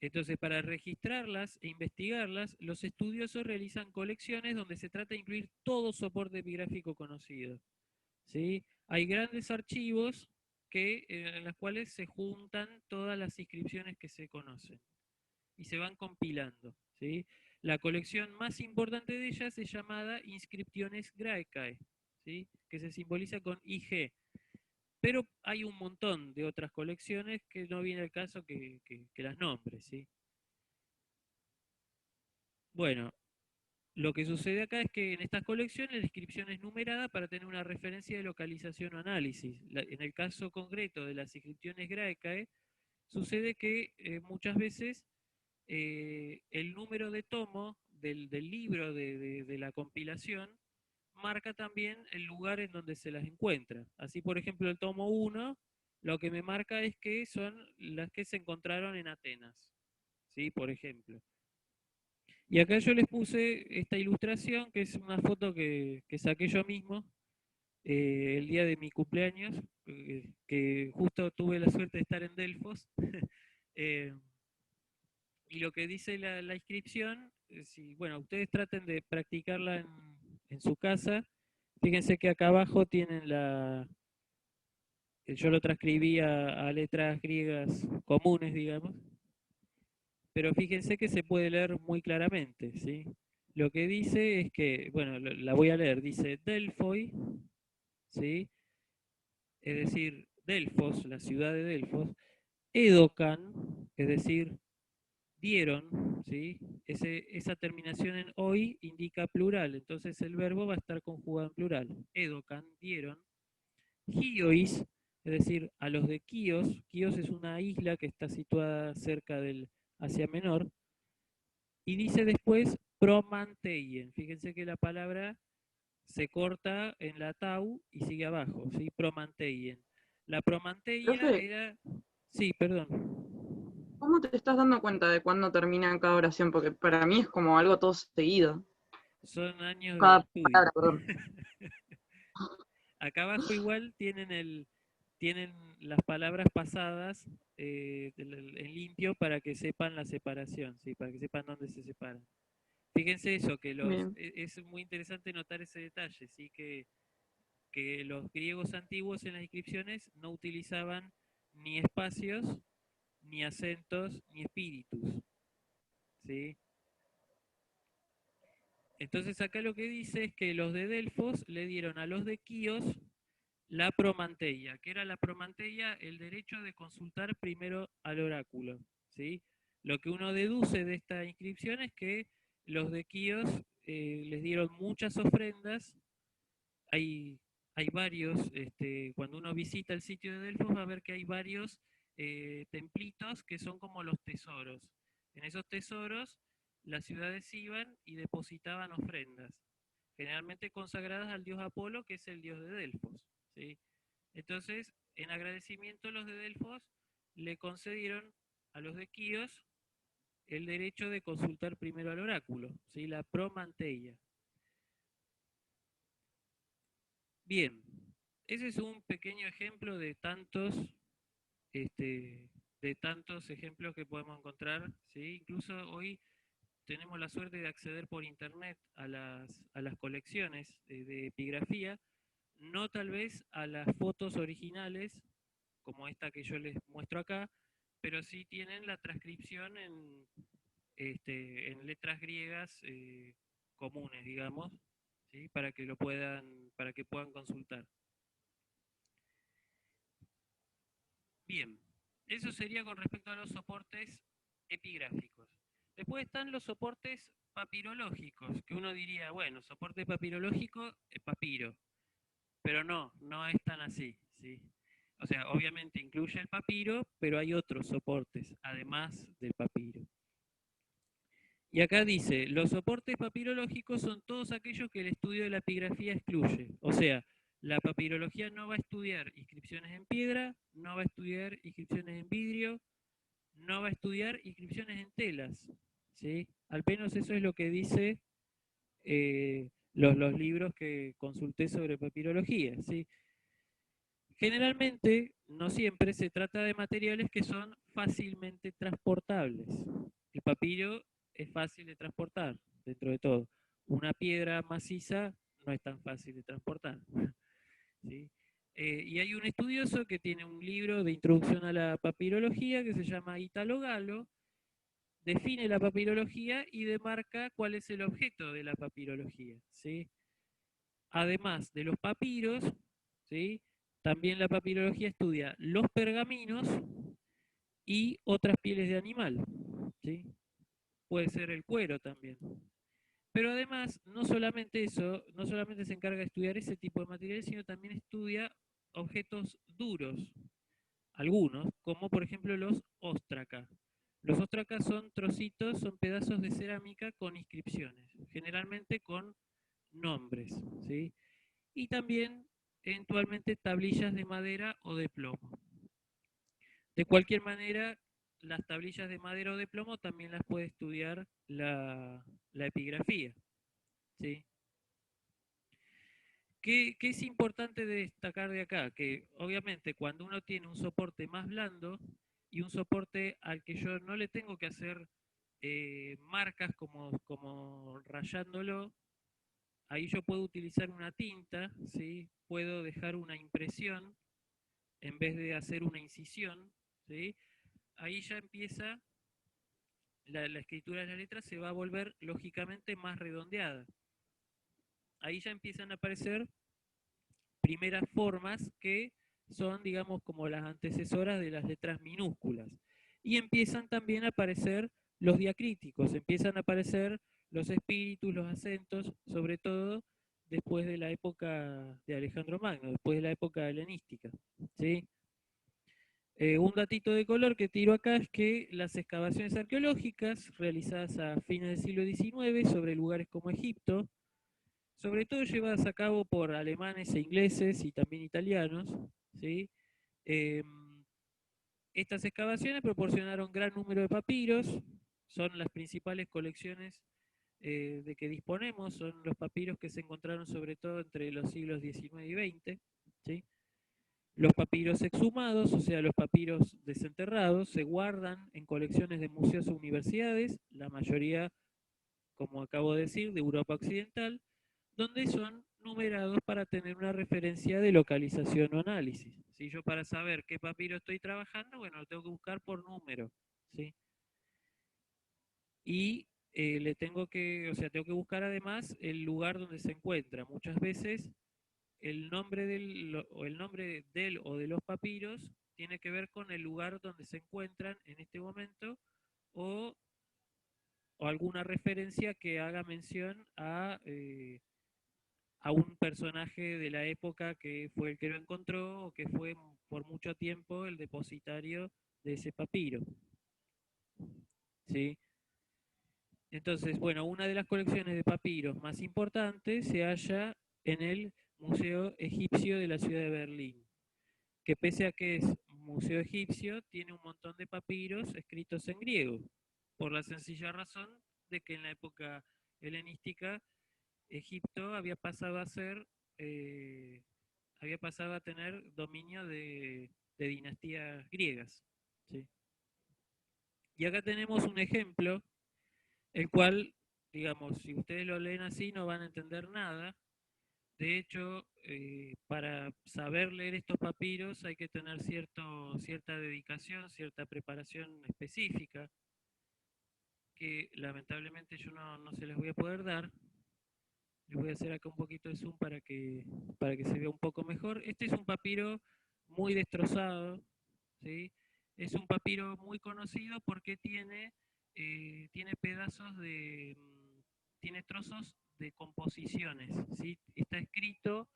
Entonces, para registrarlas e investigarlas, los estudiosos realizan colecciones donde se trata de incluir todo soporte epigráfico conocido, ¿sí? Hay grandes archivos en los cuales se juntan todas las inscripciones que se conocen y se van compilando, ¿sí? La colección más importante de ellas es llamada Inscriptiones Graecae, ¿sí? Que se simboliza con IG. Pero hay un montón de otras colecciones que no viene al caso que las nombres, ¿sí? Bueno, lo que sucede acá es que en estas colecciones la inscripción es numerada para tener una referencia de localización o análisis. En el caso concreto de las inscripciones Graecae, sucede que muchas veces el número de tomo del libro de la compilación marca también el lugar en donde se las encuentra. Así, por ejemplo, el tomo 1, lo que me marca es que son las que se encontraron en Atenas, ¿sí? Por ejemplo. Y acá yo les puse esta ilustración, que es una foto que saqué yo mismo el día de mi cumpleaños, que justo tuve la suerte de estar en Delfos. Y lo que dice la inscripción, si, bueno, ustedes traten de practicarla en su casa. Fíjense que acá abajo tienen yo lo transcribí a letras griegas comunes, digamos, pero fíjense que se puede leer muy claramente, ¿sí? Lo que dice es que, bueno, la voy a leer, dice Delfoi, ¿sí? Es decir, Delfos, la ciudad de Delfos, Edocan, es decir, dieron, ¿sí? Esa terminación en hoy indica plural, entonces el verbo va a estar conjugado en plural. Edocan, dieron. Hiois, es decir, a los de Quíos. Quíos es una isla que está situada cerca del Asia Menor. Y dice después promanteien. Fíjense que la palabra se corta en la tau y sigue abajo, ¿sí? Promanteien. La promanteia Profe, era... Sí, perdón. ¿cómo te estás dando cuenta de cuándo termina cada oración? Porque para mí es como algo todo seguido. Son años de Cada estudio. palabra, perdón. Acá abajo igual tienen las palabras pasadas en limpio para que sepan la separación, ¿sí? Para que sepan dónde se separan. Fíjense eso, que Bien. es muy interesante notar ese detalle, ¿sí? Que los griegos antiguos en las inscripciones no utilizaban ni espacios, ni acentos, ni espíritus, ¿sí? Entonces acá lo que dice es que los de Delfos le dieron a los de Quíos la promanteia. ¿Qué era la promanteia? El derecho de consultar primero al oráculo, ¿sí? Lo que uno deduce de esta inscripción es que los de Quíos les dieron muchas ofrendas. Hay varios, cuando uno visita el sitio de Delfos va a ver que hay varios templitos que son como los tesoros. En esos tesoros las ciudades iban y depositaban ofrendas, generalmente consagradas al dios Apolo, que es el dios de Delfos, ¿sí? Entonces, en agradecimiento los de Delfos le concedieron a los de Quíos el derecho de consultar primero al oráculo, ¿sí? La promanteia. Bien, ese es un pequeño ejemplo de tantos ejemplos que podemos encontrar, ¿sí? Incluso hoy tenemos la suerte de acceder por internet a las colecciones de epigrafía, no tal vez a las fotos originales, como esta que yo les muestro acá, pero sí tienen la transcripción en letras griegas comunes, digamos, ¿sí? Para que puedan consultar. Bien, eso sería con respecto a los soportes epigráficos. Después están los soportes papirológicos, que uno diría, bueno, soporte papirológico es papiro, pero no es tan así, ¿sí? O sea, obviamente incluye el papiro, pero hay otros soportes, además del papiro. Y acá dice, los soportes papirológicos son todos aquellos que el estudio de la epigrafía excluye. O sea, la papirología no va a estudiar inscripciones en piedra, no va a estudiar inscripciones en vidrio, no va a estudiar inscripciones en telas, ¿sí? Al menos eso es lo que dice los libros que consulté sobre papirología, ¿sí? Generalmente, no siempre, se trata de materiales que son fácilmente transportables. El papiro es fácil de transportar, dentro de todo. Una piedra maciza no es tan fácil de transportar, ¿sí? Y hay un estudioso que tiene un libro de introducción a la papirología que se llama Italo Gallo, define la papirología y demarca cuál es el objeto de la papirología, ¿sí? Además de los papiros, ¿sí? También la papirología estudia los pergaminos y otras pieles de animal, ¿sí? Puede ser el cuero también. Pero además, no solamente eso, no solamente se encarga de estudiar ese tipo de materiales, sino también estudia objetos duros, algunos, como por ejemplo los óstraca. Los óstraca son trocitos, son pedazos de cerámica con inscripciones, generalmente con nombres, ¿sí? Y también, eventualmente, tablillas de madera o de plomo. De cualquier manera, las tablillas de madera o de plomo también las puede estudiar la epigrafía, ¿sí? ¿Qué es importante destacar de acá? Que obviamente cuando uno tiene un soporte más blando y un soporte al que yo no le tengo que hacer marcas como rayándolo, ahí yo puedo utilizar una tinta, ¿sí? Puedo dejar una impresión en vez de hacer una incisión, ¿sí? Ahí ya empieza la escritura de las letras, se va a volver lógicamente más redondeada. Ahí ya empiezan a aparecer primeras formas que son, digamos, como las antecesoras de las letras minúsculas. Y empiezan también a aparecer los diacríticos, empiezan a aparecer los espíritus, los acentos, sobre todo después de la época de Alejandro Magno, después de la época helenística, ¿sí? Un datito de color que tiro acá es que las excavaciones arqueológicas realizadas a fines del siglo XIX sobre lugares como Egipto, sobre todo llevadas a cabo por alemanes e ingleses y también italianos, ¿sí? Estas excavaciones proporcionaron gran número de papiros, son las principales colecciones de que disponemos, son los papiros que se encontraron sobre todo entre los siglos XIX y XX, ¿sí? Los papiros exhumados, o sea, los papiros desenterrados, se guardan en colecciones de museos o universidades, la mayoría, como acabo de decir, de Europa Occidental, donde son numerados para tener una referencia de localización o análisis. Si yo para saber qué papiro estoy trabajando, bueno, lo tengo que buscar por número, ¿sí? Y le tengo que, o sea, tengo que buscar además el lugar donde se encuentra. Muchas veces el nombre del o de los papiros tiene que ver con el lugar donde se encuentran en este momento o alguna referencia que haga mención a un personaje de la época que fue el que lo encontró o que fue por mucho tiempo el depositario de ese papiro. ¿Sí? Entonces, bueno, una de las colecciones de papiros más importantes se halla en el Museo Egipcio de la ciudad de Berlín, que pese a que es un museo egipcio, tiene un montón de papiros escritos en griego, por la sencilla razón de que en la época helenística Egipto había pasado a ser, había pasado a tener dominio de dinastías griegas, ¿sí? Y acá tenemos un ejemplo, el cual, digamos, si ustedes lo leen así no van a entender nada. De hecho, para saber leer estos papiros hay que tener cierta dedicación, cierta preparación específica, que lamentablemente yo no se les voy a poder dar. Les voy a hacer acá un poquito de zoom para que se vea un poco mejor. Este es un papiro muy destrozado, ¿sí? Es un papiro muy conocido porque tiene pedazos tiene trozos de composiciones, ¿sí? Está escrito,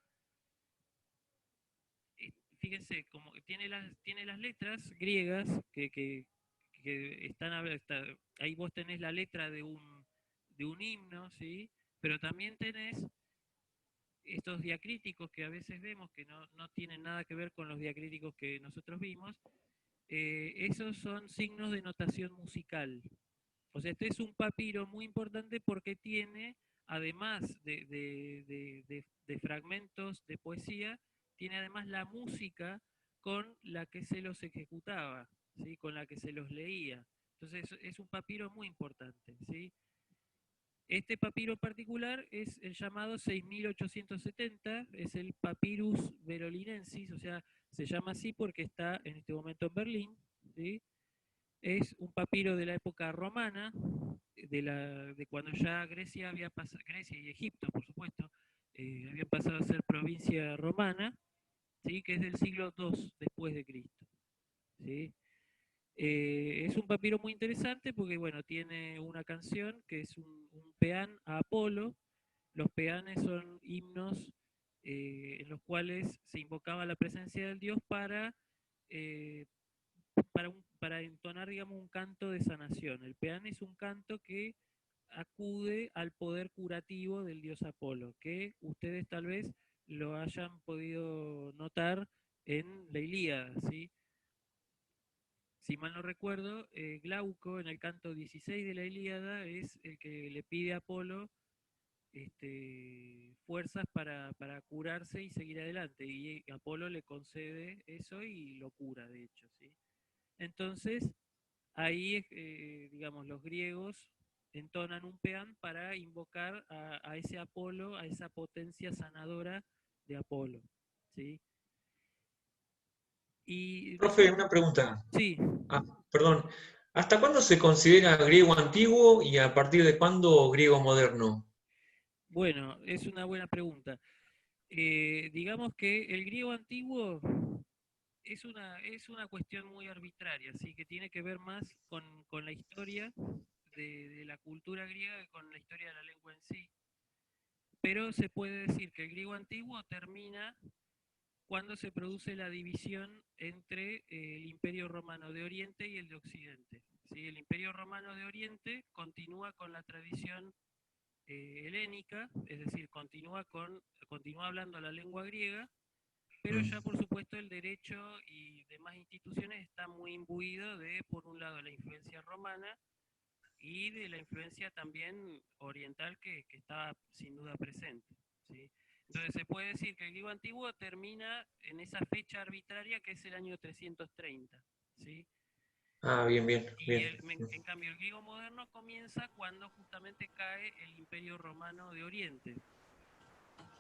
fíjense, como tiene las letras griegas que están, ahí vos tenés la letra de un himno, ¿sí? Pero también tenés estos diacríticos que a veces vemos que no tienen nada que ver con los diacríticos que nosotros vimos, esos son signos de notación musical. O sea, este es un papiro muy importante porque tiene, además de fragmentos de poesía, tiene además la música con la que se los ejecutaba, ¿sí? Con la que se los leía. Entonces es un papiro muy importante, ¿sí? Este papiro particular es el llamado 6870, es el Papyrus Verolinensis, o sea, se llama así porque está en este momento en Berlín, ¿sí? Es un papiro de la época romana, de cuando ya Grecia había pasado, Grecia y Egipto, por supuesto, habían pasado a ser provincia romana, ¿sí? Que es del siglo II después de Cristo. ¿Sí? Es un papiro muy interesante porque, bueno, tiene una canción que es un peán a Apolo. Los peanes son himnos en los cuales se invocaba la presencia del dios eh, para entonar, digamos, un canto de sanación. El peán es un canto que acude al poder curativo del dios Apolo, que ustedes tal vez lo hayan podido notar en la Ilíada, ¿sí? Si mal no recuerdo, Glauco en el canto 16 de la Ilíada es el que le pide a Apolo fuerzas para curarse y seguir adelante, y Apolo le concede eso y lo cura, de hecho, ¿sí? Entonces, ahí, digamos, los griegos entonan un peán para invocar a ese Apolo, a esa potencia sanadora de Apolo, ¿sí? Y Profe, una pregunta. sí, Ah, perdón. ¿Hasta cuándo se considera griego antiguo y a partir de cuándo griego moderno? bueno, es una buena pregunta. Digamos que el griego antiguo es una cuestión muy arbitraria, ¿sí? Que tiene que ver más con la historia de la cultura griega que con la historia de la lengua en sí. Pero se puede decir que el griego antiguo termina cuando se produce la división entre el Imperio Romano de Oriente y el de Occidente. ¿Sí? El Imperio Romano de Oriente continúa con la tradición helénica, es decir, continúa hablando la lengua griega, pero ya por supuesto el derecho y demás instituciones está muy imbuido de, por un lado, la influencia romana y de la influencia también oriental que estaba sin duda presente, ¿sí? Entonces se puede decir que el griego antiguo termina en esa fecha arbitraria que es el año 330, ¿sí? Ah, bien, bien, Y bien. en cambio el griego moderno comienza cuando justamente cae el Imperio Romano de Oriente,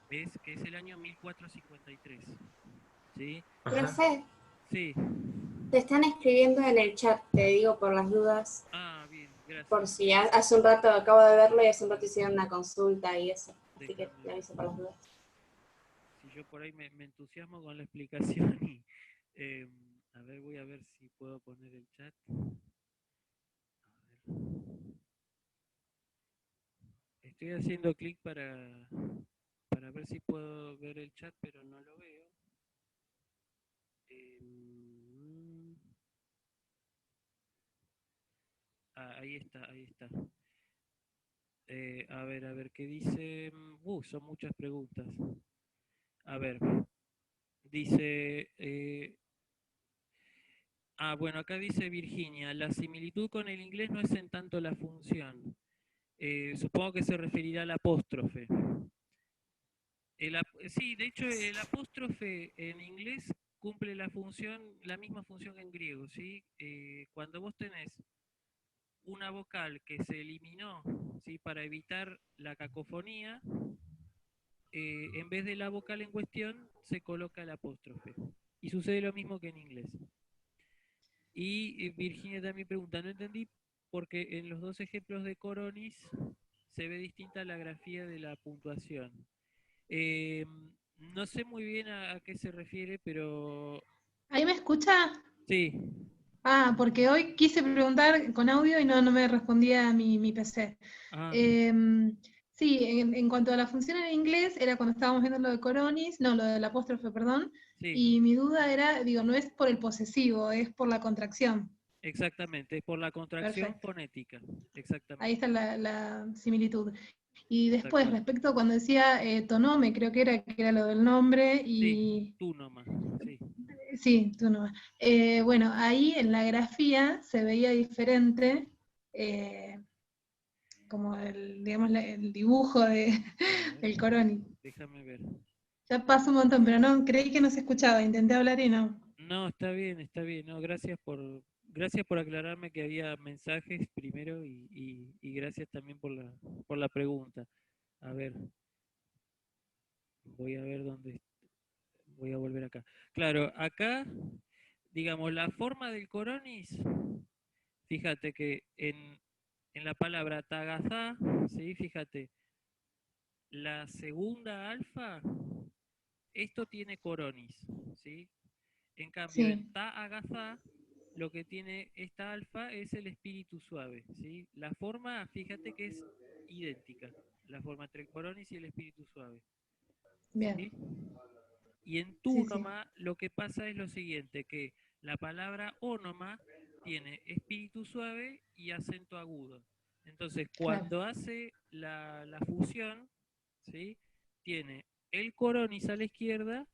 que es el año 1453, ¿sí? Ajá. Profe, Sí. te están escribiendo en el chat, te digo por las dudas, Ah, bien, gracias. por si hace un rato acabo de verlo y hace un rato hicieron una consulta y eso. Así que Déjame te ver. aviso por las dudas. Si yo por ahí me entusiasmo con la explicación y a ver, voy a ver si puedo poner el chat. A ver. Estoy haciendo clic para ver si puedo ver el chat, pero no lo veo. Ahí está, ahí está. A ver, ¿qué dice? Son muchas preguntas. A ver, dice... bueno, acá dice Virginia, la similitud con el inglés no es en tanto la función. Supongo que se referirá al apóstrofe. Sí, de hecho el apóstrofe en inglés cumple la misma función que en griego, ¿sí? Cuando vos tenés una vocal que se eliminó, ¿sí? Para evitar la cacofonía, en vez de la vocal en cuestión se coloca el apóstrofe. Y sucede lo mismo que en inglés. Y Virginia también pregunta, no entendí porque en los dos ejemplos de Coronis se ve distinta la grafía de la puntuación. No sé muy bien a qué se refiere, pero ¿Ahí me escucha? sí. Porque hoy quise preguntar con audio y no me respondía mi PC. Ah, Sí, en cuanto a la función en inglés, era cuando estábamos viendo lo de Coronis, no, lo del apóstrofe, perdón, sí, y mi duda era, digo, no es por el posesivo, es por la contracción. exactamente, por la contracción Perfecto. fonética, Ahí exactamente. está la similitud. Y Tal después, cual. respecto cuando decía tonome, creo que era lo del nombre, Sí, y tú nomás, sí. sí, tú nomás. Bueno, ahí en la grafía se veía diferente, como digamos, el dibujo A ver, del Coroni. déjame ver. Ya pasó un montón, pero no, creí que no se escuchaba, intenté hablar y no. No, está bien, no, gracias por aclararme que había mensajes primero y gracias también por la pregunta. A ver, voy a ver dónde, voy a volver acá. Claro, acá, digamos, la forma del Coronis, fíjate que en la palabra tagazá, ¿sí? Fíjate, la segunda alfa esto tiene coronis, ¿sí? En cambio, Sí. en ta agazá, lo que tiene esta alfa es el espíritu suave, ¿sí? La forma, fíjate que es idéntica, la forma entre el coronis y el espíritu suave, Bien. ¿sí? Y en Sí, sí. túnoma lo que pasa es lo siguiente, que la palabra ónoma tiene espíritu suave y acento agudo. Entonces, cuando hace la fusión, ¿sí? Tiene el coronis a la izquierda,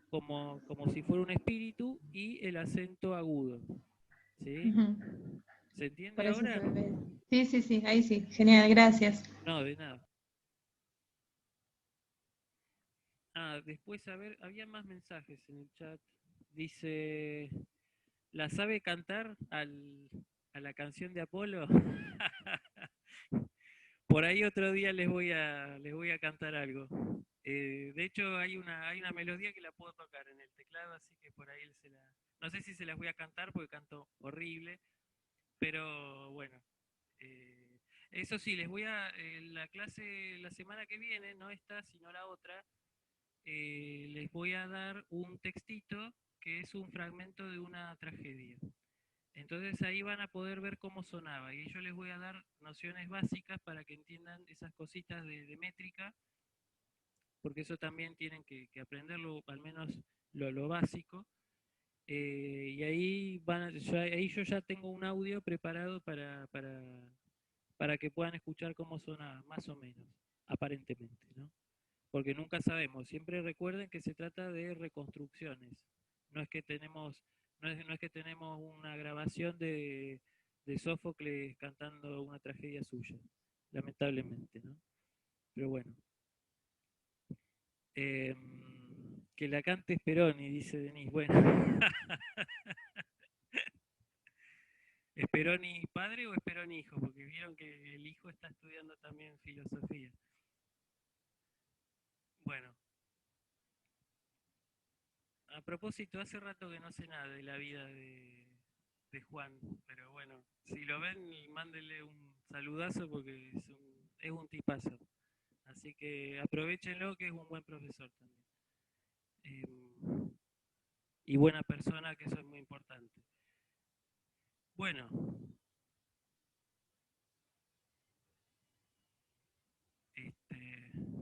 como si fuera un espíritu, y el acento agudo. ¿Sí? Ujú. ¿Se entiende Por eso se ahora? ve. Sí, sí, sí, ahí sí. Genial, gracias. No, de nada. Ah, después, a ver, había más mensajes en el chat. Dice, ¿la sabe cantar a la canción de Apolo? Por ahí otro día les voy a cantar algo. De hecho, hay una melodía que la puedo tocar en el teclado, así que por ahí no sé si se las voy a cantar porque canto horrible, pero bueno. Eso sí, la clase la semana que viene, no esta, sino la otra, les voy a dar un textito que es un fragmento de una tragedia. Entonces ahí van a poder ver cómo sonaba y yo les voy a dar nociones básicas para que entiendan esas cositas de métrica, porque eso también tienen que aprenderlo, al menos lo básico. Y ahí ahí yo ya tengo un audio preparado para que puedan escuchar cómo sonaba, más o menos, aparentemente, ¿no? Porque nunca sabemos. Siempre recuerden que se trata de reconstrucciones. No es que tenemos, no es que tenemos una grabación de Sófocles cantando una tragedia suya, lamentablemente, ¿no? Pero bueno. Que la cante Speroni, dice Denis. Bueno. ¿Speroni padre o Speroni hijo? Porque vieron que el hijo está estudiando también filosofía. Bueno. A propósito, hace rato que no sé nada de la vida de Juan, pero bueno, si lo ven, mándenle un saludazo porque es un tipazo. Así que aprovechenlo, que es un buen profesor también. Y buena persona, que eso es muy importante. Bueno.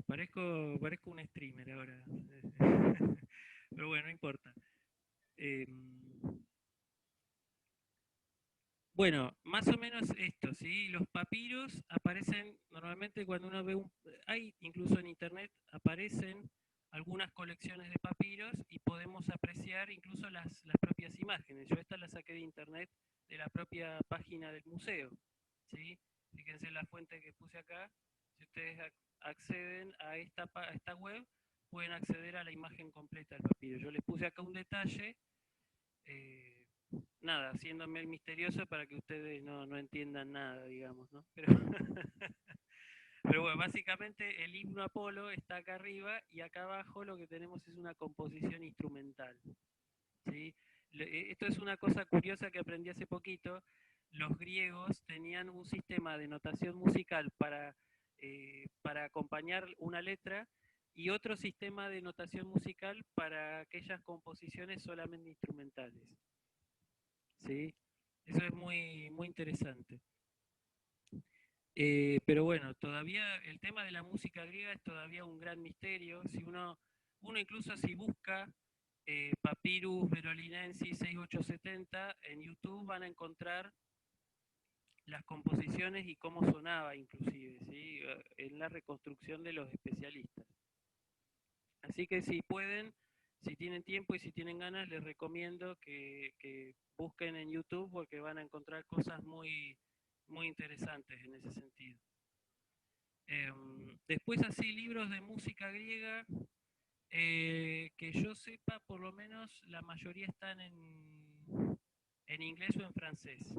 Parezco un streamer ahora. Pero bueno, no importa. Bueno, más o menos esto, ¿sí? Los papiros aparecen normalmente cuando uno ve hay incluso en internet aparecen algunas colecciones de papiros y podemos apreciar incluso las propias imágenes. Yo esta la saqué de internet de la propia página del museo, ¿sí? Fíjense la fuente que puse acá. Si ustedes acceden a esta web, pueden acceder a la imagen completa del papiro. Yo les puse acá un detalle. Nada, haciéndome el misterioso para que ustedes no entiendan nada, digamos, ¿no? Pero bueno, básicamente el himno Apolo está acá arriba y acá abajo lo que tenemos es una composición instrumental, ¿sí? Esto es una cosa curiosa que aprendí hace poquito. Los griegos tenían un sistema de notación musical para acompañar una letra y otro sistema de notación musical para aquellas composiciones solamente instrumentales. ¿Sí? Eso es muy, muy interesante. Pero bueno, todavía el tema de la música griega es todavía un gran misterio. Si uno incluso si busca Papyrus Verolinensis 6870 en YouTube van a encontrar las composiciones y cómo sonaba inclusive, ¿sí? En la reconstrucción de los especialistas. Así que si pueden, si tienen tiempo y si tienen ganas, les recomiendo que busquen en YouTube porque van a encontrar cosas muy, muy interesantes en ese sentido. Después así, libros de música griega, que yo sepa, por lo menos la mayoría están en inglés o en francés.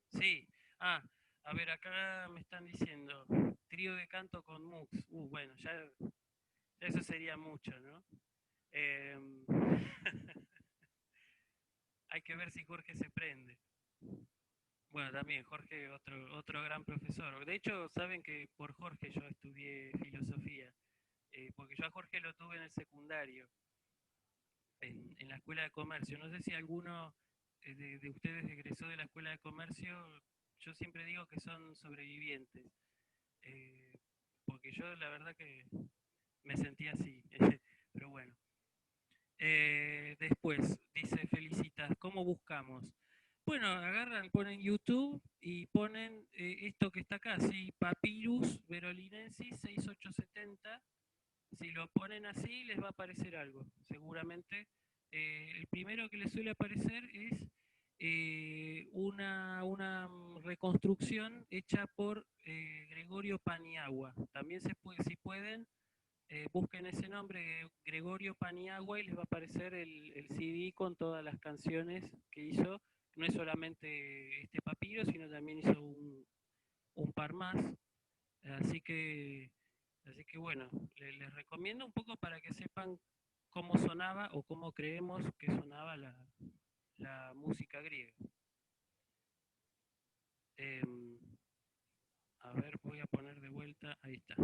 Sí, a ver, acá me están diciendo, trío de canto con MUX. Bueno, ya eso sería mucho, ¿no? Hay que ver si Jorge se prende. Bueno, también Jorge, otro gran profesor. De hecho, saben que por Jorge yo estudié filosofía. porque yo a Jorge lo tuve en el secundario, en la Escuela de Comercio. No sé si alguno de ustedes egresó de la Escuela de Comercio. Yo siempre digo que son sobrevivientes, porque yo la verdad que me sentí así, pero bueno. Después, dice Felicitas, ¿cómo buscamos? Bueno, agarran, ponen YouTube y ponen esto que está acá, ¿sí? Papyrus verolinensis 6870. Si lo ponen así, les va a aparecer algo, seguramente. El primero que les suele aparecer es una reconstrucción hecha por Gregorio Paniagua. También se puede, si pueden, busquen ese nombre, Gregorio Paniagua, y les va a aparecer el CD con todas las canciones que hizo. No es solamente este papiro, sino también hizo un par más. Así que bueno, les recomiendo un poco para que sepan cómo sonaba o cómo creemos que sonaba la música griega. A ver, voy a poner de vuelta, ahí está.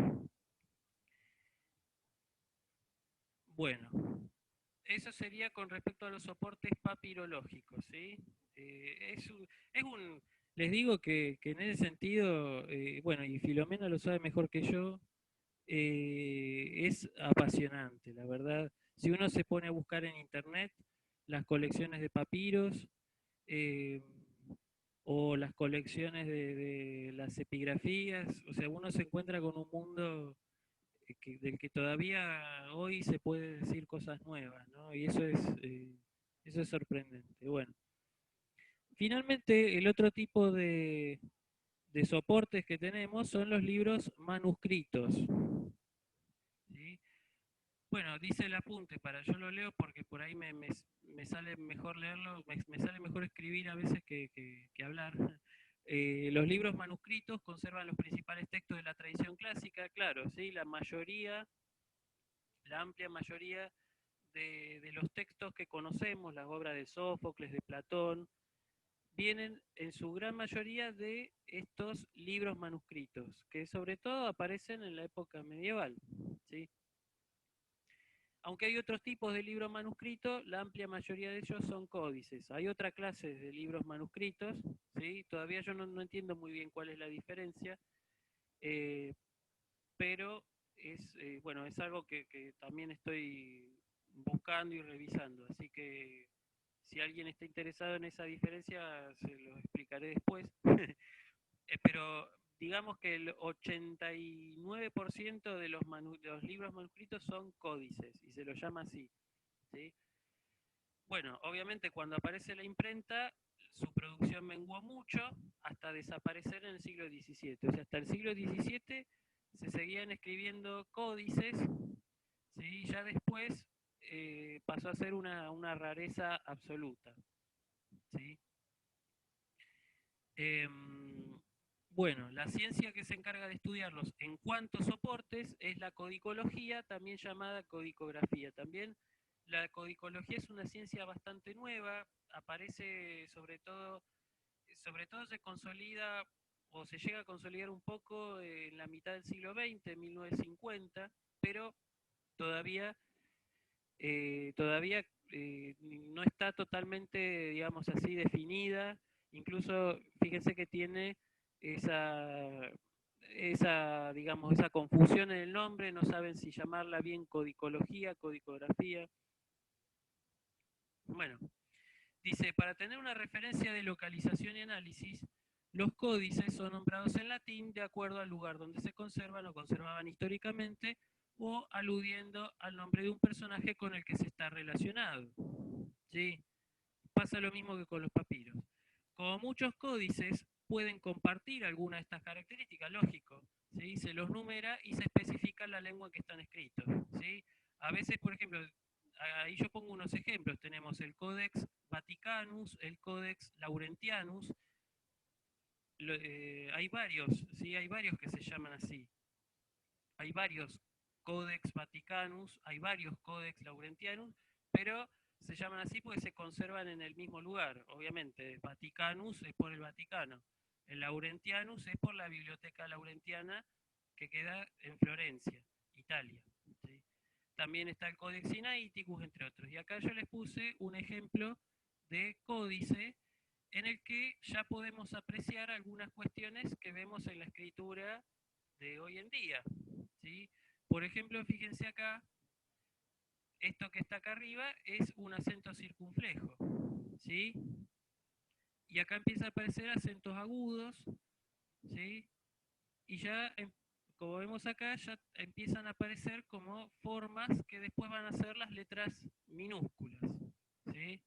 Bueno, eso sería con respecto a los soportes papirológicos, ¿sí? Les digo que en ese sentido, bueno, y Filomena lo sabe mejor que yo, es apasionante, la verdad. Si uno se pone a buscar en internet las colecciones de papiros o las colecciones de las epigrafías, o sea, uno se encuentra con un mundo del que todavía hoy se puede decir cosas nuevas, ¿no? Y eso es sorprendente. Bueno, finalmente el otro tipo de soportes que tenemos son los libros manuscritos. ¿Sí? Bueno, dice el apunte, yo lo leo porque por ahí me sale mejor leerlo, me sale mejor escribir a veces que hablar. Los libros manuscritos conservan los principales textos de la tradición clásica, claro, ¿sí? La amplia mayoría de los textos que conocemos, las obras de Sófocles, de Platón, vienen en su gran mayoría de estos libros manuscritos, que sobre todo aparecen en la época medieval, ¿sí? Aunque hay otros tipos de libros manuscritos, la amplia mayoría de ellos son códices. Hay otra clase de libros manuscritos, ¿sí? Todavía yo no entiendo muy bien cuál es la diferencia, pero bueno, es algo que también estoy buscando y revisando, así que si alguien está interesado en esa diferencia, se lo explicaré después. Pero digamos que el 89% de los libros manuscritos son códices, y se los llama así, ¿sí? Bueno, obviamente cuando aparece la imprenta, su producción menguó mucho hasta desaparecer en el siglo XVII. O sea, hasta el siglo XVII se seguían escribiendo códices, ¿sí? Ya después pasó a ser una rareza absoluta, ¿sí? Bueno, la ciencia que se encarga de estudiarlos en cuanto soportes es la codicología, también llamada codicografía. También la codicología es una ciencia bastante nueva, aparece sobre todo se consolida o se llega a consolidar un poco en la mitad del siglo XX, 1950, pero todavía no está totalmente, digamos así, definida. Incluso, fíjense que tiene digamos, esa confusión en el nombre, no saben si llamarla bien codicología, codicografía. Bueno, dice, para tener una referencia de localización y análisis, los códices son nombrados en latín de acuerdo al lugar donde se conservan o conservaban históricamente, o aludiendo al nombre de un personaje con el que se está relacionado. ¿Sí? Pasa lo mismo que con los papiros. Como muchos códices pueden compartir alguna de estas características, lógico, ¿sí? Se los numera y se especifica la lengua en que están escritos, ¿sí? A veces, por ejemplo, ahí yo pongo unos ejemplos, tenemos el Codex Vaticanus, el Codex Laurentianus, hay varios, ¿sí? Hay varios que se llaman así. Hay varios Codex Vaticanus, hay varios Codex Laurentianus, pero se llaman así porque se conservan en el mismo lugar. Obviamente, Vaticanus es por el Vaticano, el Laurentianus es por la Biblioteca Laurentiana que queda en Florencia, Italia. ¿sí? También está el Codex Sinaiticus, entre otros. Y acá yo les puse un ejemplo de códice en el que ya podemos apreciar algunas cuestiones que vemos en la escritura de hoy en día, ¿sí? Por ejemplo, fíjense acá, esto que está acá arriba es un acento circunflejo, ¿sí? Y acá empieza a aparecer acentos agudos, ¿sí? Y ya, como vemos acá, ya empiezan a aparecer como formas que después van a ser las letras minúsculas, ¿sí?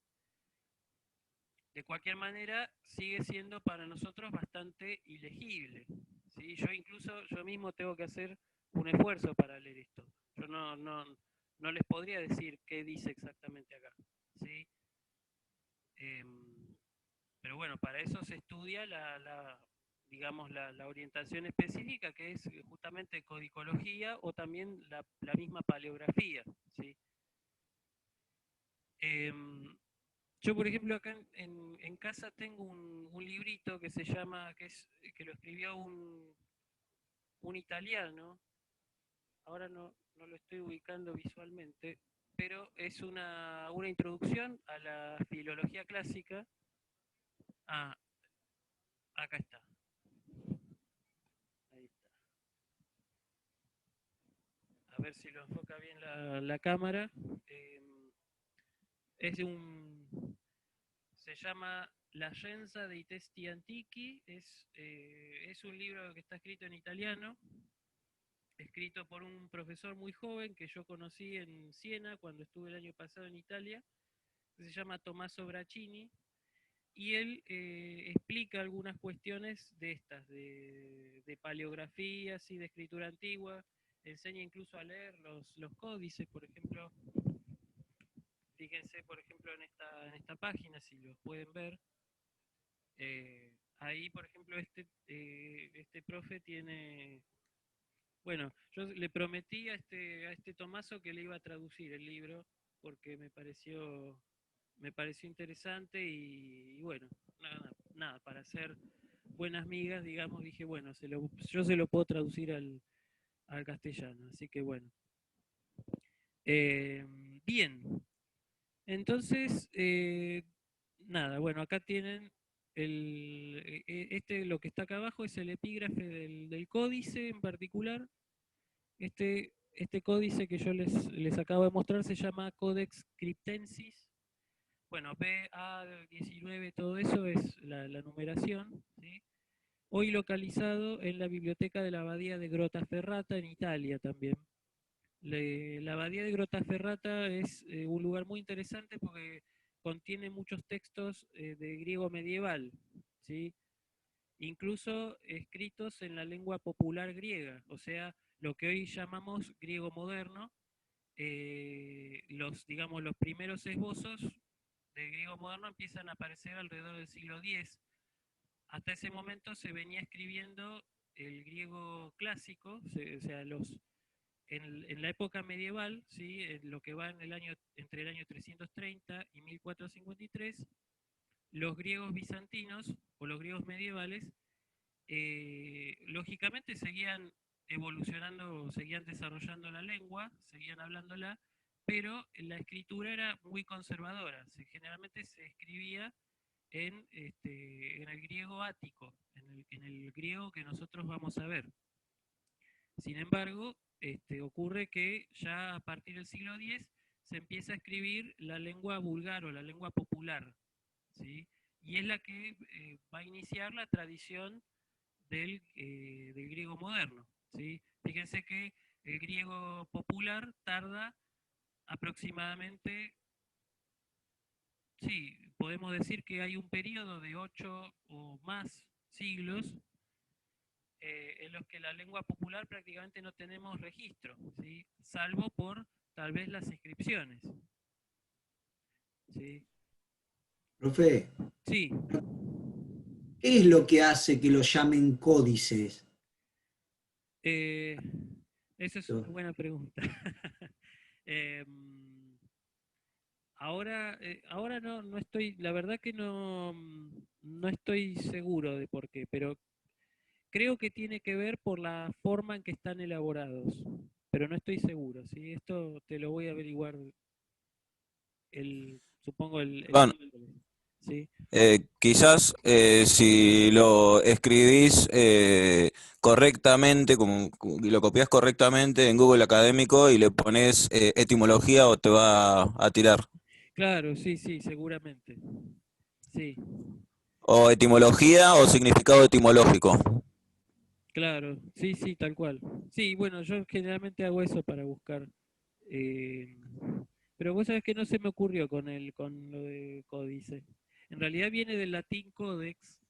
De cualquier manera, sigue siendo para nosotros bastante ilegible, ¿sí? Yo mismo tengo que hacer un esfuerzo para leer esto. Yo no les podría decir qué dice exactamente acá, ¿sí? Pero bueno, para eso se estudia digamos, la orientación específica, que es justamente codicología o también la misma paleografía, ¿sí? Yo, por ejemplo, acá en casa tengo un librito que se llama, que lo escribió un italiano, ahora no lo estoy ubicando visualmente, pero es una introducción a la filología clásica. Ah, acá está. Ahí está. A ver si lo enfoca bien la cámara. Se llama La Scienza dei Testi Antichi, es un libro que está escrito en italiano, escrito por un profesor muy joven que yo conocí en Siena cuando estuve el año pasado en Italia, que se llama Tommaso Braccini, y él explica algunas cuestiones de estas, de paleografías y de escritura antigua, enseña incluso a leer los códices, por ejemplo. Fíjense, por ejemplo, en esta página, si lo pueden ver, ahí, por ejemplo, este profe tiene... Bueno, yo le prometí a este Tomaso que le iba a traducir el libro, porque me pareció interesante y bueno, nada, para hacer buenas migas, digamos, dije, bueno, yo se lo puedo traducir al castellano, así que bueno. Bien. Entonces, nada, bueno, acá tienen lo que está acá abajo es el epígrafe del códice en particular. Este códice que yo les acabo de mostrar se llama Codex Cryptensis. Bueno, PA19, todo eso es la numeración, ¿sí? Hoy localizado en la biblioteca de la abadía de Grottaferrata en Italia también. La abadía de Grottaferrata es un lugar muy interesante porque contiene muchos textos de griego medieval, ¿sí? Incluso escritos en la lengua popular griega, o sea, lo que hoy llamamos griego moderno. Digamos, los primeros esbozos de griego moderno empiezan a aparecer alrededor del siglo X. Hasta ese momento se venía escribiendo el griego clásico, o sea, en la época medieval, ¿sí? En lo que va entre el año 330 y 1453, los griegos bizantinos o los griegos medievales, lógicamente seguían evolucionando, seguían desarrollando la lengua, seguían hablándola, pero la escritura era muy conservadora. Generalmente se escribía en el griego ático, en el griego que nosotros vamos a ver. Sin embargo, ocurre que ya a partir del siglo X se empieza a escribir la lengua vulgar o la lengua popular, ¿sí? Y es la que va a iniciar la tradición del griego moderno, ¿sí? Fíjense que el griego popular tarda aproximadamente, sí, podemos decir que hay un periodo de 8 o más siglos en los que la lengua popular prácticamente no tenemos registro, ¿sí? Salvo por tal vez las inscripciones. ¿Sí? Profe, Sí. ¿qué es lo que hace que lo llamen códices? Esa es una buena pregunta. Ahora no estoy, la verdad que no estoy seguro de por qué, pero creo que tiene que ver por la forma en que están elaborados. pero no estoy seguro, ¿sí? Esto te lo voy a averiguar supongo el Bueno, miércoles, ¿sí? quizás si lo escribís correctamente, y lo copias correctamente en Google Académico y le pones etimología o te va a tirar. Claro, sí, sí, seguramente. Sí, O etimología o significado etimológico. claro, sí, sí, tal cual. Sí, bueno, yo generalmente hago eso para buscar. eh, pero vos sabés que no se me ocurrió con lo de códice. En realidad viene del latín codex,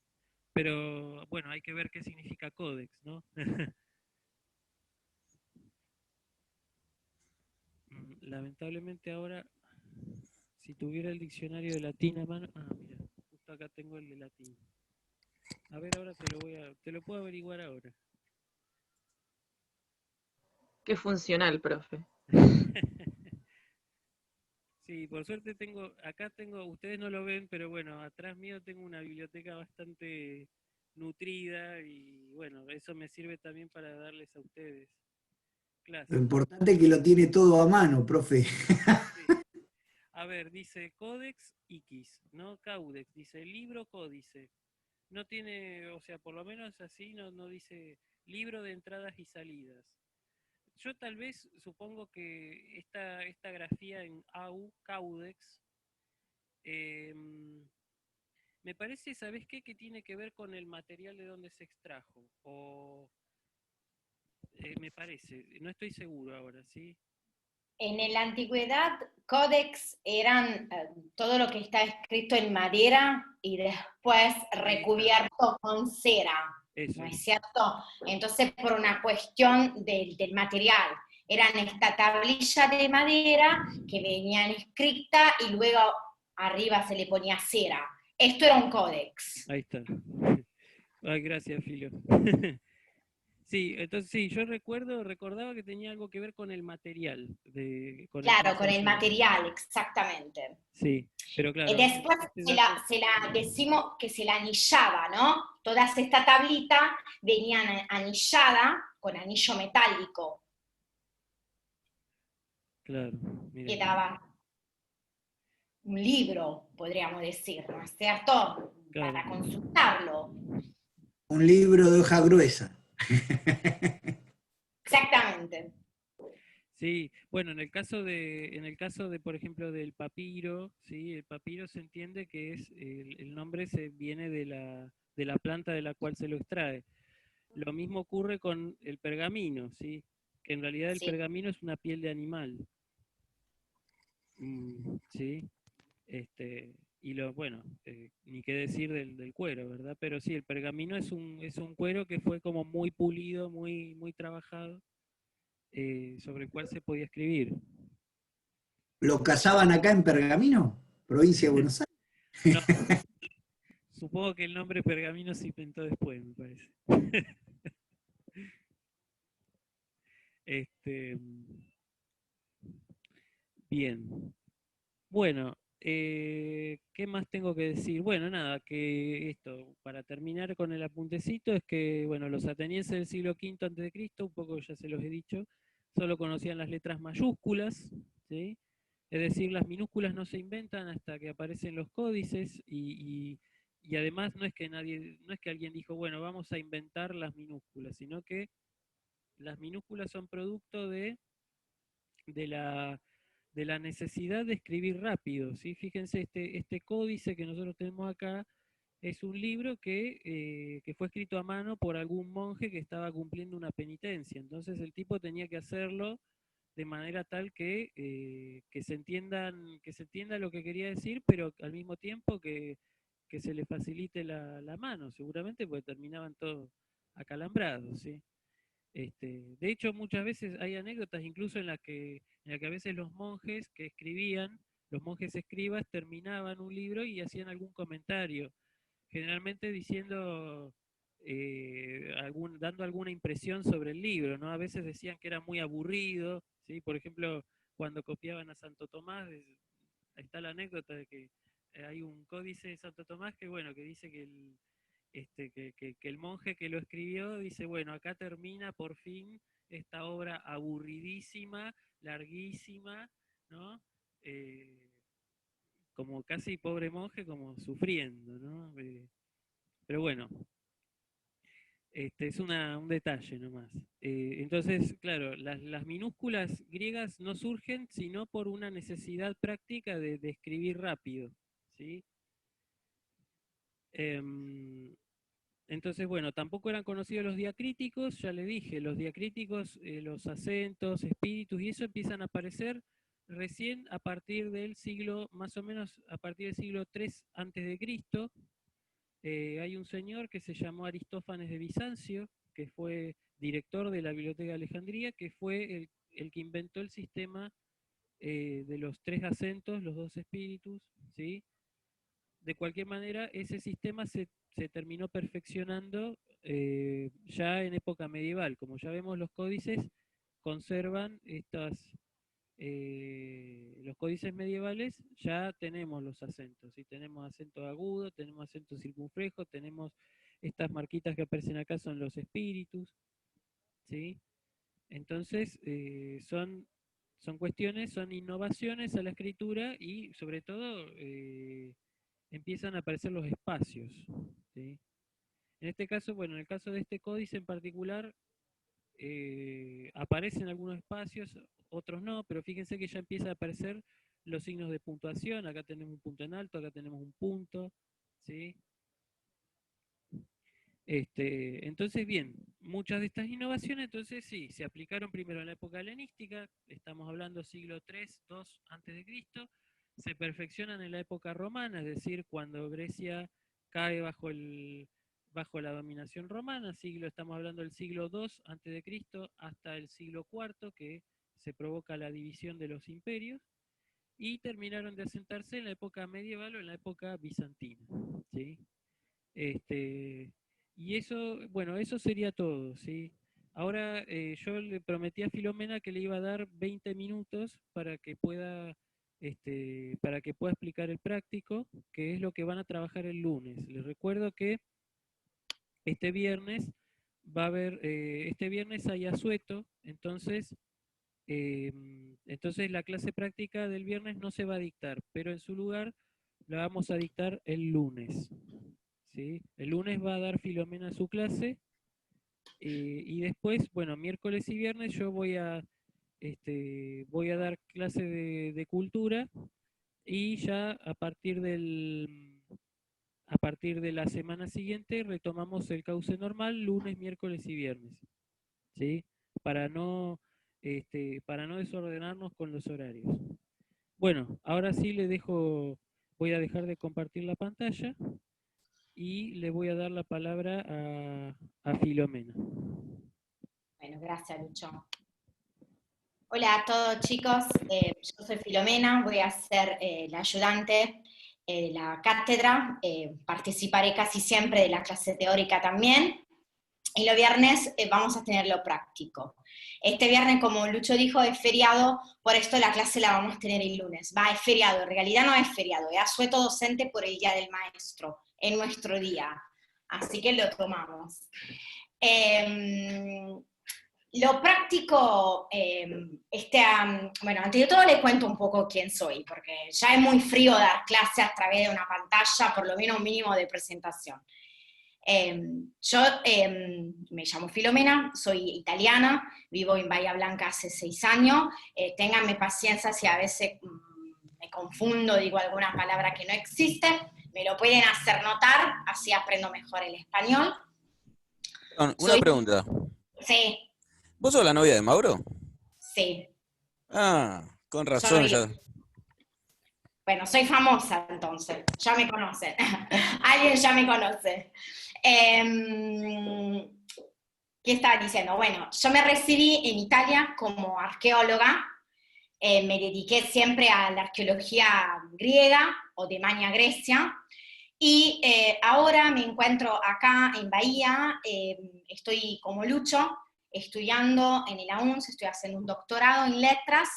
pero bueno, hay que ver qué significa códex, ¿no? Lamentablemente ahora, si tuviera el diccionario de latín a mano, mira, justo acá tengo el de latín. A ver, ahora te lo puedo averiguar ahora. Qué funcional, profe. Sí, por suerte acá tengo, ustedes no lo ven, pero bueno, atrás mío tengo una biblioteca bastante nutrida y bueno, eso me sirve también para darles a ustedes Lo clases. importante es que lo tiene todo a mano, profe. Sí. A ver, dice Codex X, no Caudex, dice libro códice. No tiene, o sea, por lo menos así no dice libro de entradas y salidas. Yo tal vez supongo que esta grafía en AU, Caudex, me parece, ¿sabes qué? Que tiene que ver con el material de donde se extrajo. O me parece, no estoy seguro ahora, ¿sí? En la antigüedad, códex eran todo lo que está escrito en madera y después recubierto con cera, Eso. ¿no es cierto? Entonces, por una cuestión del material, eran esta tablilla de madera que venían escrita y luego arriba se le ponía cera. Esto era un códex. Ahí está. Ay, gracias, Filo. Sí, entonces sí, yo recordaba que tenía algo que ver con el material. Claro, con el material, exactamente. Sí, pero claro. Después se la decimos que se la anillaba, ¿no? Toda esta tablita venían anillada con anillo metálico. Claro, mira. Quedaba un libro, podríamos decir, ¿no es cierto? Claro. Para consultarlo. Un libro de hoja gruesa. Exactamente. Sí, bueno, en el caso de, por ejemplo, del papiro, sí, el papiro se entiende que es el nombre se viene de la planta de la cual se lo extrae. Lo mismo ocurre con el pergamino, sí, que en realidad el pergamino es una piel de animal. Sí, y bueno, ni qué decir del cuero, ¿verdad? Pero sí, el pergamino es un cuero que fue como muy pulido, muy, muy trabajado, sobre el cual se podía escribir. ¿Lo cazaban acá en Pergamino? Provincia de Buenos Aires. No, supongo que el nombre pergamino se inventó después, me parece. Bien. Bueno, ¿qué más tengo que decir? Bueno, nada, que esto, para terminar con el apuntecito, es que, bueno, los atenienses del siglo V a.C., un poco ya se los he dicho, solo conocían las letras mayúsculas, ¿sí? Es decir, las minúsculas no se inventan hasta que aparecen los códices y además no es que alguien dijo, bueno, vamos a inventar las minúsculas, sino que las minúsculas son producto de la necesidad de escribir rápido, ¿sí? Fíjense, este códice que nosotros tenemos acá es un libro que fue escrito a mano por algún monje que estaba cumpliendo una penitencia. Entonces el tipo tenía que hacerlo de manera tal que se entienda lo que quería decir, pero al mismo tiempo que se le facilite la mano, seguramente, porque terminaban todos acalambrados, ¿sí? De hecho, muchas veces hay anécdotas incluso en las que a veces los monjes que escribían, los monjes escribas, terminaban un libro y hacían algún comentario, generalmente diciendo, dando alguna impresión sobre el libro, ¿no? A veces decían que era muy aburrido, ¿sí? Por ejemplo, cuando copiaban a Santo Tomás, ahí está la anécdota de que hay un códice de Santo Tomás que, bueno, que dice que que el monje que lo escribió dice, bueno, acá termina por fin esta obra aburridísima, larguísima, ¿no? Como casi pobre monje, como sufriendo, ¿no? Pero bueno, es un detalle nomás. Entonces, claro, las minúsculas griegas no surgen sino por una necesidad práctica de escribir rápido, ¿sí? Entonces, bueno, tampoco eran conocidos los diacríticos, ya le dije, los diacríticos, los acentos, espíritus, y eso empiezan a aparecer recién a partir del siglo, más o menos a partir del siglo III a.C. Hay un señor que se llamó Aristófanes de Bizancio, que fue director de la Biblioteca de Alejandría, que fue el que inventó el sistema de los 3 acentos, los 2 espíritus, ¿sí? De cualquier manera, ese sistema se terminó perfeccionando ya en época medieval. Como ya vemos, los códices conservan los códices medievales, ya tenemos los acentos, ¿sí? Tenemos acento agudo, tenemos acento circunflejo, tenemos estas marquitas que aparecen acá, son los espíritus, ¿sí? Entonces, son cuestiones, son innovaciones a la escritura y sobre todo empiezan a aparecer los espacios, ¿sí? En este caso, bueno, en el caso de este códice en particular, aparecen algunos espacios, otros no, pero fíjense que ya empiezan a aparecer los signos de puntuación. Acá tenemos un punto en alto, acá tenemos un punto, ¿sí? Entonces, bien, muchas de estas innovaciones, entonces sí, se aplicaron primero en la época helenística, estamos hablando siglo III, II a.C., se perfeccionan en la época romana, es decir, cuando Grecia cae bajo la dominación romana, estamos hablando del siglo II a.C. hasta el siglo IV, que se provoca la división de los imperios, y terminaron de asentarse en la época medieval o en la época bizantina, ¿sí? Y eso, bueno, eso sería todo, ¿sí? Ahora yo le prometí a Filomena que le iba a dar 20 minutos para que pueda explicar el práctico, que es lo que van a trabajar el lunes. Les recuerdo que este viernes va a haber, este viernes hay asueto, entonces la clase práctica del viernes no se va a dictar, pero en su lugar la vamos a dictar el lunes, ¿sí? El lunes va a dar Filomena su clase, y después, bueno, miércoles y viernes yo voy a dar clase de cultura, y ya a partir de la semana siguiente retomamos el cauce normal, lunes, miércoles y viernes, ¿sí? Para no desordenarnos con los horarios. Bueno, ahora sí voy a dejar de compartir la pantalla y le voy a dar la palabra a Filomena. Bueno, gracias, Lucho. Hola a todos, chicos. Yo soy Filomena, voy a ser la ayudante de la cátedra. Participaré casi siempre de la clase teórica también. Y los viernes vamos a tener lo práctico. Este viernes, como Lucho dijo, es feriado, por esto la clase la vamos a tener el lunes. Es feriado, en realidad no es feriado, es asueto docente por el Día del Maestro, en nuestro día. Así que lo tomamos. Lo práctico, bueno, antes de todo les cuento un poco quién soy, porque ya es muy frío dar clase a través de una pantalla, por lo menos un mínimo de presentación. Yo me llamo Filomena, soy italiana, vivo en Bahía Blanca hace 6 años, ténganme paciencia si a veces me confundo, digo alguna palabra que no existe, me lo pueden hacer notar, así aprendo mejor el español. Una pregunta. Sí. ¿Vos sos la novia de Mauro? Sí. Ah, con razón. Bueno, soy famosa entonces, ya me conocen. Alguien ya me conoce. ¿Qué estaba diciendo? Bueno, yo me recibí en Italia como arqueóloga, me dediqué siempre a la arqueología griega o de Magna Grecia, y ahora me encuentro acá en Bahía, estoy como Lucho, estudiando en el AUNS, estoy haciendo un doctorado en letras,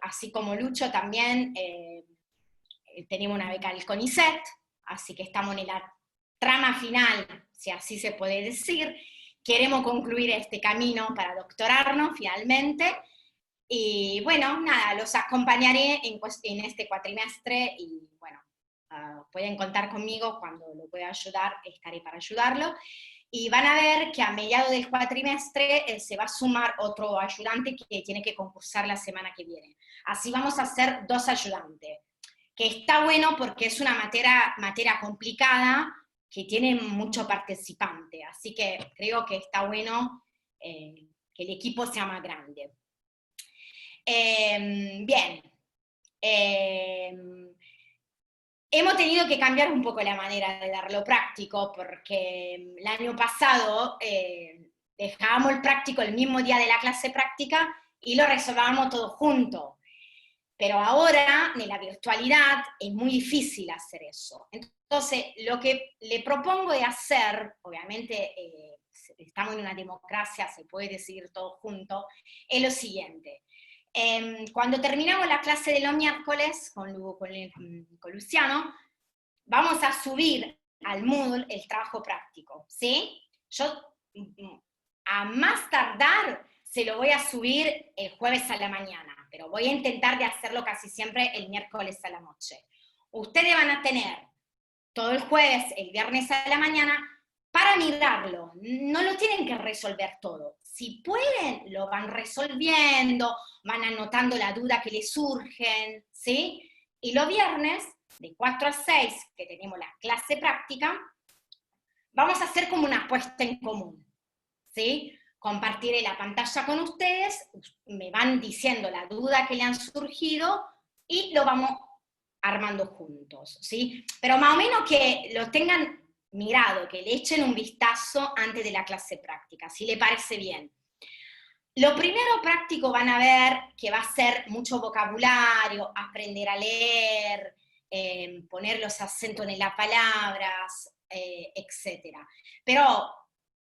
así como Lucho también tenemos una beca del CONICET, así que estamos en la trama final, si así se puede decir. queremos concluir este camino para doctorarnos finalmente. Y bueno, nada, los acompañaré en este cuatrimestre y bueno, pueden contar conmigo cuando lo pueda ayudar, estaré para ayudarlo. Y van a ver que a mediados del cuatrimestre se va a sumar otro ayudante que tiene que concursar la semana que viene. Así vamos a hacer 2 ayudantes, que está bueno porque es una materia complicada que tiene mucho participante, así que creo que está bueno que el equipo sea más grande. Bien. Hemos tenido que cambiar un poco la manera de dar lo práctico, porque el año pasado dejábamos el práctico el mismo día de la clase práctica y lo resolvábamos todo junto. Pero ahora, en la virtualidad, es muy difícil hacer eso. Entonces, lo que le propongo de hacer, obviamente estamos en una democracia, se puede decidir todo junto, es lo siguiente. Cuando terminamos la clase de los miércoles con Luciano, vamos a subir al Moodle el trabajo práctico, ¿sí? Yo, a más tardar, se lo voy a subir el jueves a la mañana, pero voy a intentar de hacerlo casi siempre el miércoles a la noche. Ustedes van a tener todo el jueves, el viernes a la mañana, para mirarlo. No lo tienen que resolver todo. Si pueden, lo van resolviendo, van anotando la duda que les surgen, ¿sí? Y los viernes, de 4 a 6, que tenemos la clase práctica, vamos a hacer como una puesta en común, ¿sí? Compartiré la pantalla con ustedes, me van diciendo la duda que le han surgido y lo vamos armando juntos, ¿sí? Pero más o menos que lo tengan mirado, que le echen un vistazo antes de la clase práctica, si le parece bien. Lo primero práctico van a ver que va a ser mucho vocabulario, aprender a leer, poner los acentos en las palabras, etc. Pero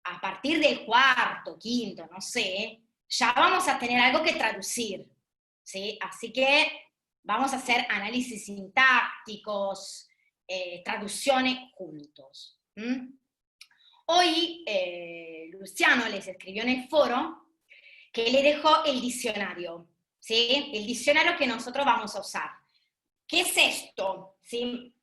a partir del cuarto, quinto, no sé, ya vamos a tener algo que traducir, ¿sí? Así que vamos a hacer análisis sintácticos, traducciones juntos. Hoy Luciano les escribió en el foro que le dejó el diccionario, ¿sí? El diccionario que nosotros vamos a usar. ¿Qué es esto? ¿Sí?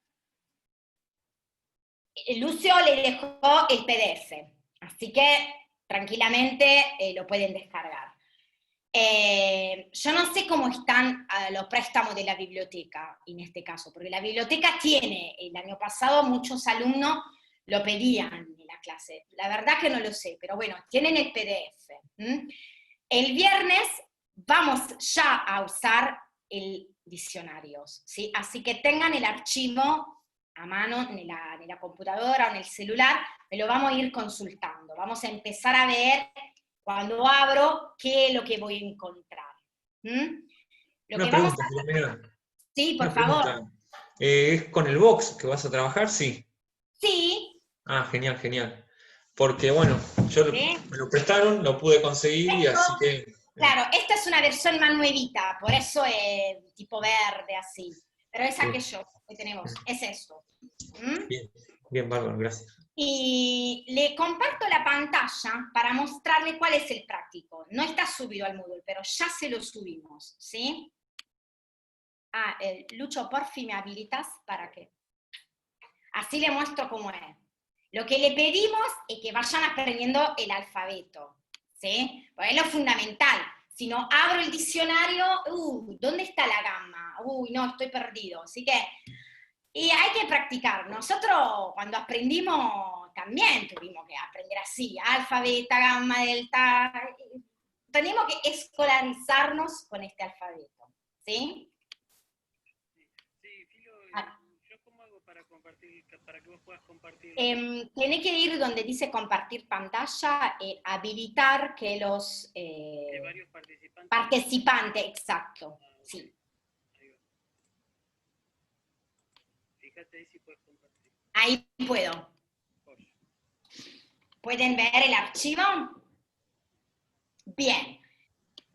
Lucio le dejó el PDF, así que tranquilamente lo pueden descargar. Yo no sé cómo están los préstamos de la biblioteca en este caso, porque la biblioteca tiene, el año pasado muchos alumnos lo pedían en la clase, la verdad que no lo sé, pero bueno, tienen el PDF. El viernes vamos ya a usar el diccionario, ¿sí? Así que tengan el archivo a mano en la computadora o en el celular, me lo vamos a ir consultando, vamos a empezar a ver cuando abro, ¿qué es lo que voy a encontrar? Una pregunta, Filomena. Sí, por favor. ¿Es con el box que vas a trabajar? Sí. Sí. Ah, genial, genial. Porque bueno, me lo prestaron, lo pude conseguir y así que... Claro, esta es una versión más nuevita, por eso es tipo verde, así. Pero esa que tenemos, es esto. Bien, bien, bárbaro, gracias. Y le comparto la pantalla para mostrarle cuál es el práctico. No está subido al Moodle, pero ya se lo subimos, ¿sí? Lucho, por fin me habilitas para que... Así le muestro cómo es. Lo que le pedimos es que vayan aprendiendo el alfabeto, ¿sí? Porque es lo fundamental. Si no abro el diccionario, ¿dónde está la gamma? No, estoy perdido. Así que... Y hay que practicar. Nosotros cuando aprendimos también tuvimos que aprender así, alfa, beta, gamma, delta. Tenemos que escolarizarnos con este alfabeto, ¿sí? Sí, Filo, ¿yo cómo hago para compartir, para que vos puedas compartir? Tiene que ir donde dice compartir pantalla, habilitar que los varios participantes, exacto, sí. Fíjate ahí si puedes compartir. Ahí puedo. ¿Pueden ver el archivo? Bien.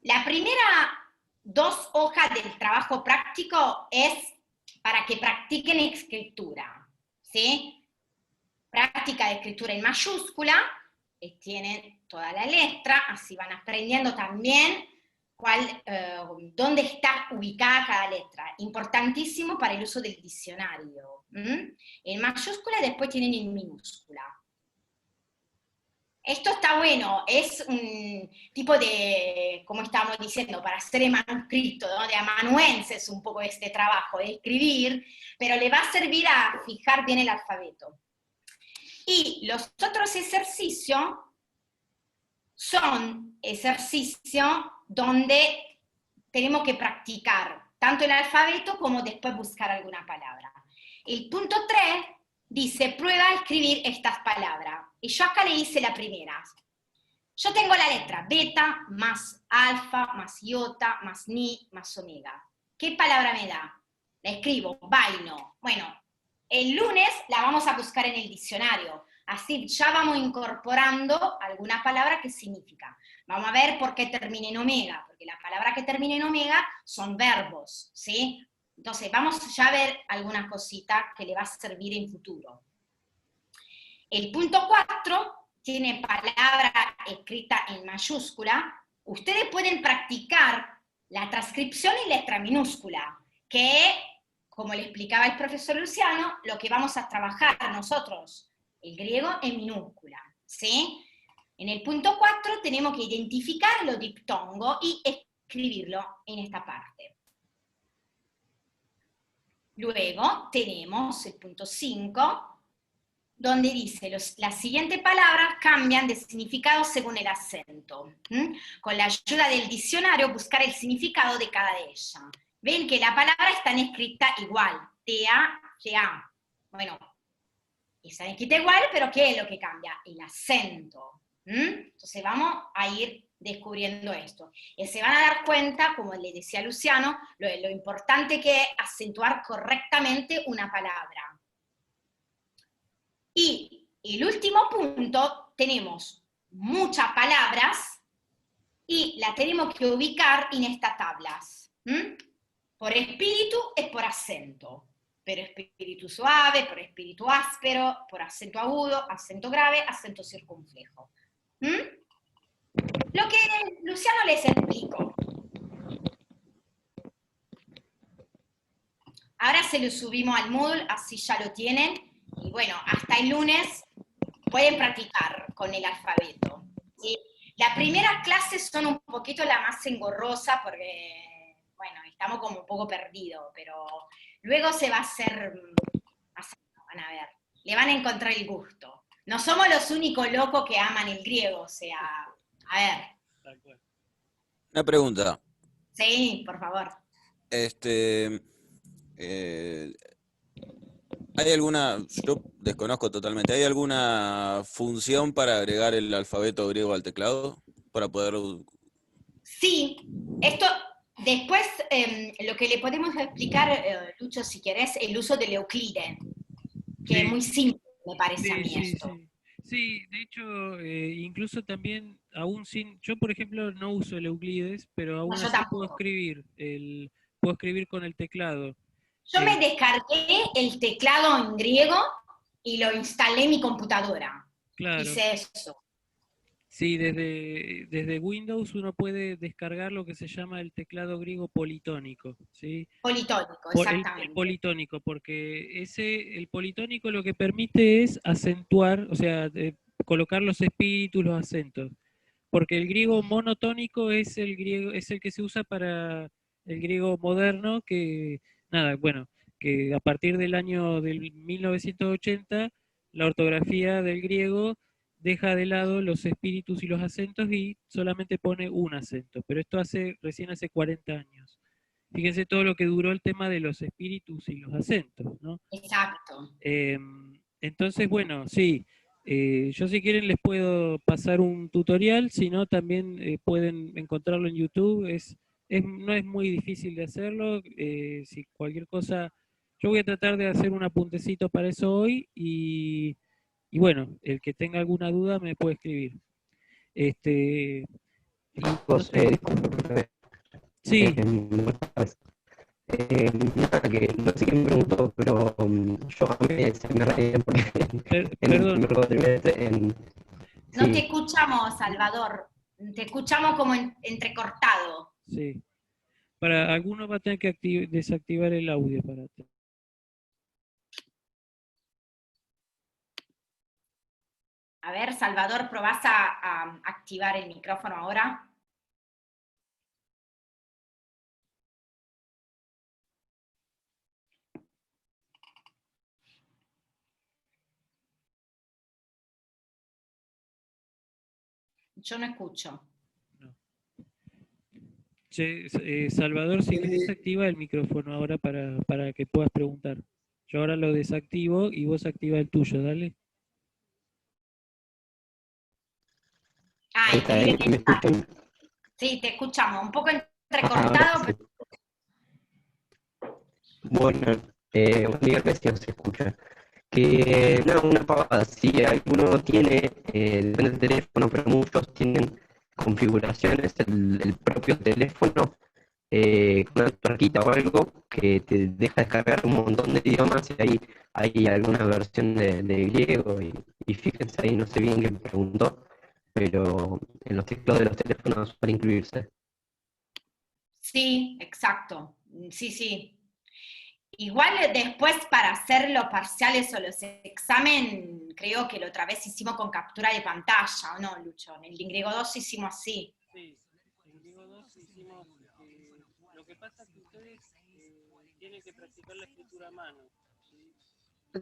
La primera 2 hojas del trabajo práctico es para que practiquen escritura, ¿sí? Práctica de escritura en mayúscula, tienen toda la letra, así van aprendiendo también dónde está ubicada cada letra. Importantísimo para el uso del diccionario. En mayúscula, después tienen en minúscula. Esto está bueno, es un tipo de, como estamos diciendo, para hacer el manuscrito, ¿no? De amanuenses un poco este trabajo de escribir, pero le va a servir a fijar bien el alfabeto. Y los otros ejercicios son ejercicios donde tenemos que practicar tanto el alfabeto como después buscar alguna palabra. El punto 3 dice, prueba a escribir estas palabras. Y yo acá le hice la primera. Yo tengo la letra beta, más alfa, más iota, más ni, más omega. ¿Qué palabra me da? La escribo, vaino. Bueno, el lunes la vamos a buscar en el diccionario. Así ya vamos incorporando alguna palabra que significa. Vamos a ver por qué termina en omega, porque la palabra que termina en omega son verbos, ¿sí? Entonces vamos ya a ver alguna cosita que le va a servir en futuro. El punto 4 tiene palabra escrita en mayúscula. Ustedes pueden practicar la transcripción en letra minúscula, que, como le explicaba el profesor Luciano, lo que vamos a trabajar nosotros, el griego en minúscula, ¿sí? En el punto 4 tenemos que identificar los diptongos y escribirlo en esta parte. Luego tenemos el punto 5, donde dice, las siguientes palabras cambian de significado según el acento. Con la ayuda del diccionario, buscar el significado de cada de ellas. Ven que la palabra está escrita igual, TA, TA. Bueno, está escrita igual, pero ¿qué es lo que cambia? El acento. Entonces vamos a ir descubriendo esto. Y se van a dar cuenta, como le decía Luciano, lo importante que es acentuar correctamente una palabra. Y el último punto, tenemos muchas palabras y las tenemos que ubicar en estas tablas. Por espíritu es por acento. Por espíritu suave, por espíritu áspero, por acento agudo, acento grave, acento circunflejo. Lo que Luciano les explicó. Ahora se lo subimos al Moodle, así ya lo tienen. Y bueno, hasta el lunes pueden practicar con el alfabeto. ¿Sí? Las primeras clases son un poquito la más engorrosa porque, bueno, estamos como un poco perdidos, pero luego se va a hacer, van a ver, le van a encontrar el gusto. No somos los únicos locos que aman el griego, o sea, a ver. Una pregunta. Sí, por favor. ¿Hay alguna, yo desconozco totalmente, ¿hay alguna función para agregar el alfabeto griego al teclado? Para poderlo... Sí, esto después lo que le podemos explicar, Lucho, si querés, el uso del Euclide, que es muy simple, me parece a mí esto. Sí, de hecho, incluso también, aún sin, yo por ejemplo no uso el Euclides, pero aún así puedo escribir con el teclado. Yo me descargué el teclado en griego y lo instalé en mi computadora. Claro. Hice eso. Sí, desde Windows uno puede descargar lo que se llama el teclado griego politónico, ¿sí? Politónico, exactamente. El politónico, porque el politónico lo que permite es acentuar, o sea, colocar los espíritus, los acentos. Porque el griego monotónico es el que se usa para el griego moderno, que nada, bueno, que a partir del año del 1980 la ortografía del griego deja de lado los espíritus y los acentos y solamente pone un acento, pero esto recién hace 40 años. Fíjense todo lo que duró el tema de los espíritus y los acentos, ¿no? Exacto. Entonces, bueno, sí, yo si quieren les puedo pasar un tutorial, si no también pueden encontrarlo en YouTube, no es muy difícil de hacerlo, si cualquier cosa, yo voy a tratar de hacer un apuntecito para eso hoy y bueno, el que tenga alguna duda me puede escribir. Sí. No sé quién me preguntó, pero yo a mí se me rayé porque perdón. No Sí. te escuchamos, Salvador. Te escuchamos como entrecortado. Sí. Para algunos va a tener que desactivar el audio para ti. A ver, Salvador, ¿probás a activar el micrófono ahora? Yo no escucho. Che, Salvador, si querés activa el micrófono ahora para que puedas preguntar. Yo ahora lo desactivo y vos activa el tuyo, dale. Ah, Ahí está, ¿me escuchan? sí, te escuchamos. Un poco Ahora entrecortado, sí. pero Bueno, buen día, recién se escucha. Que no, una pavada, si alguno tiene, depende del teléfono, pero muchos tienen configuraciones, el propio teléfono, con una tuerquita o algo que te deja descargar un montón de idiomas, y ahí hay alguna versión de griego, y fíjense ahí, no sé bien quién preguntó, pero en los teclados de los teléfonos suele incluirse. sí, exacto. Sí, sí. Igual después para hacer los parciales o los examen, creo que la otra vez hicimos con captura de pantalla, ¿o no, Lucho? En el griego 2 hicimos así. Sí, en griego 2 hicimos, lo que pasa es que ustedes tienen que practicar la escritura a mano.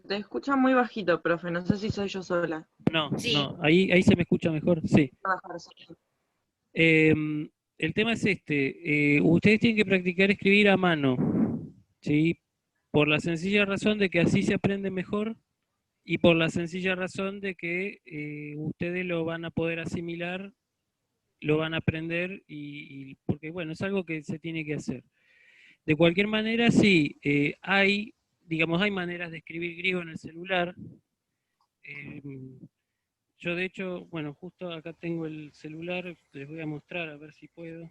Te escucha muy bajito, profe, no sé si soy yo sola. No, Sí. no, ahí se me escucha mejor, sí. Bajar, sí. El tema es este, ustedes tienen que practicar escribir a mano, ¿sí? Por la sencilla razón de que así se aprende mejor y por la sencilla razón de que ustedes lo van a poder asimilar, lo van a aprender y porque bueno, es algo que se tiene que hacer. De cualquier manera, sí, hay maneras de escribir griego en el celular. Yo de hecho, bueno, justo acá tengo el celular, les voy a mostrar a ver si puedo.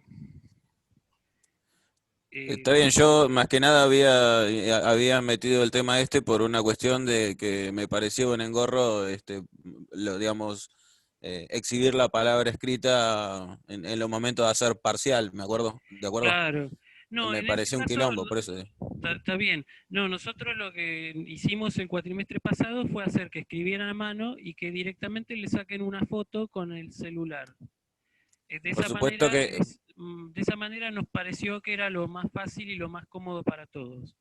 Está bien, yo más que nada había metido el tema por una cuestión de que me pareció un engorro, digamos, exhibir la palabra escrita en los momentos de hacer parcial, ¿de acuerdo? Claro. No, Me en ese pareció un caso quilombo, por eso. está bien. No, nosotros lo que hicimos el cuatrimestre pasado fue hacer que escribieran a mano y que directamente le saquen una foto con el celular. Por supuesto que De esa manera nos pareció que era lo más fácil y lo más cómodo para todos.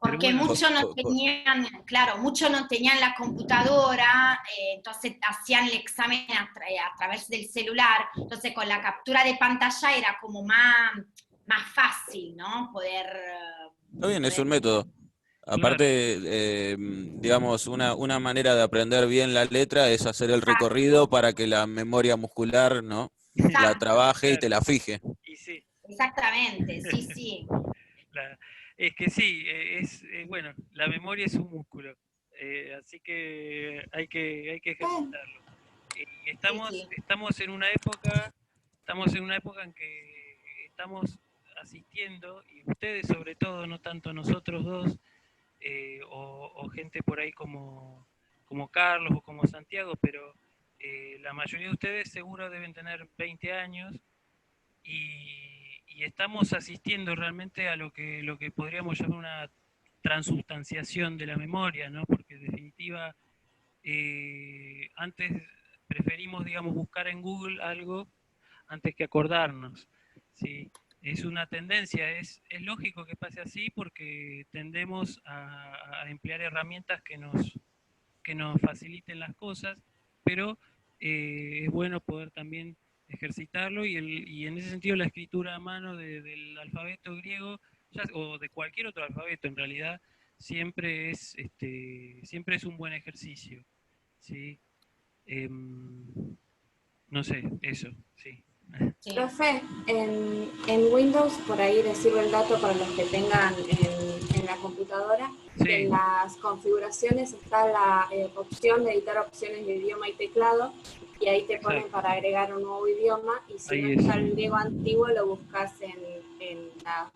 Porque muchos no tenían, claro, muchos no tenían la computadora, entonces hacían el examen a través del celular, entonces con la captura de pantalla era como más fácil, ¿no? Poder... está bien, es un método. Aparte, digamos, una manera de aprender bien la letra es hacer el recorrido para que la memoria muscular, ¿no? La trabaje y te la fije. Y sí. Exactamente, sí, sí. Es que sí, bueno, la memoria es un músculo, así que hay que ejercitarlo. Y estamos en una época en que estamos asistiendo, y ustedes sobre todo, no tanto nosotros dos, o gente por ahí como Carlos o como Santiago, pero la mayoría de ustedes seguro deben tener 20 años y estamos asistiendo realmente a lo que podríamos llamar una transubstanciación de la memoria, ¿no? Porque en definitiva antes preferimos, digamos, buscar en Google algo antes que acordarnos, ¿sí? Es una tendencia, es lógico que pase así porque tendemos a emplear herramientas que nos faciliten las cosas, pero es bueno poder también ejercitarlo y en ese sentido la escritura a mano del alfabeto griego o de cualquier otro alfabeto en realidad siempre es un buen ejercicio, ¿sí? No sé, eso, sí. Sí. Profe, en Windows, por ahí les sirve el dato para los que tengan en la computadora, sí. En las configuraciones está la opción de editar opciones de idioma y teclado, y ahí te ponen Exacto. para agregar un nuevo idioma, y si Ahí no es. está el griego antiguo, lo buscas en las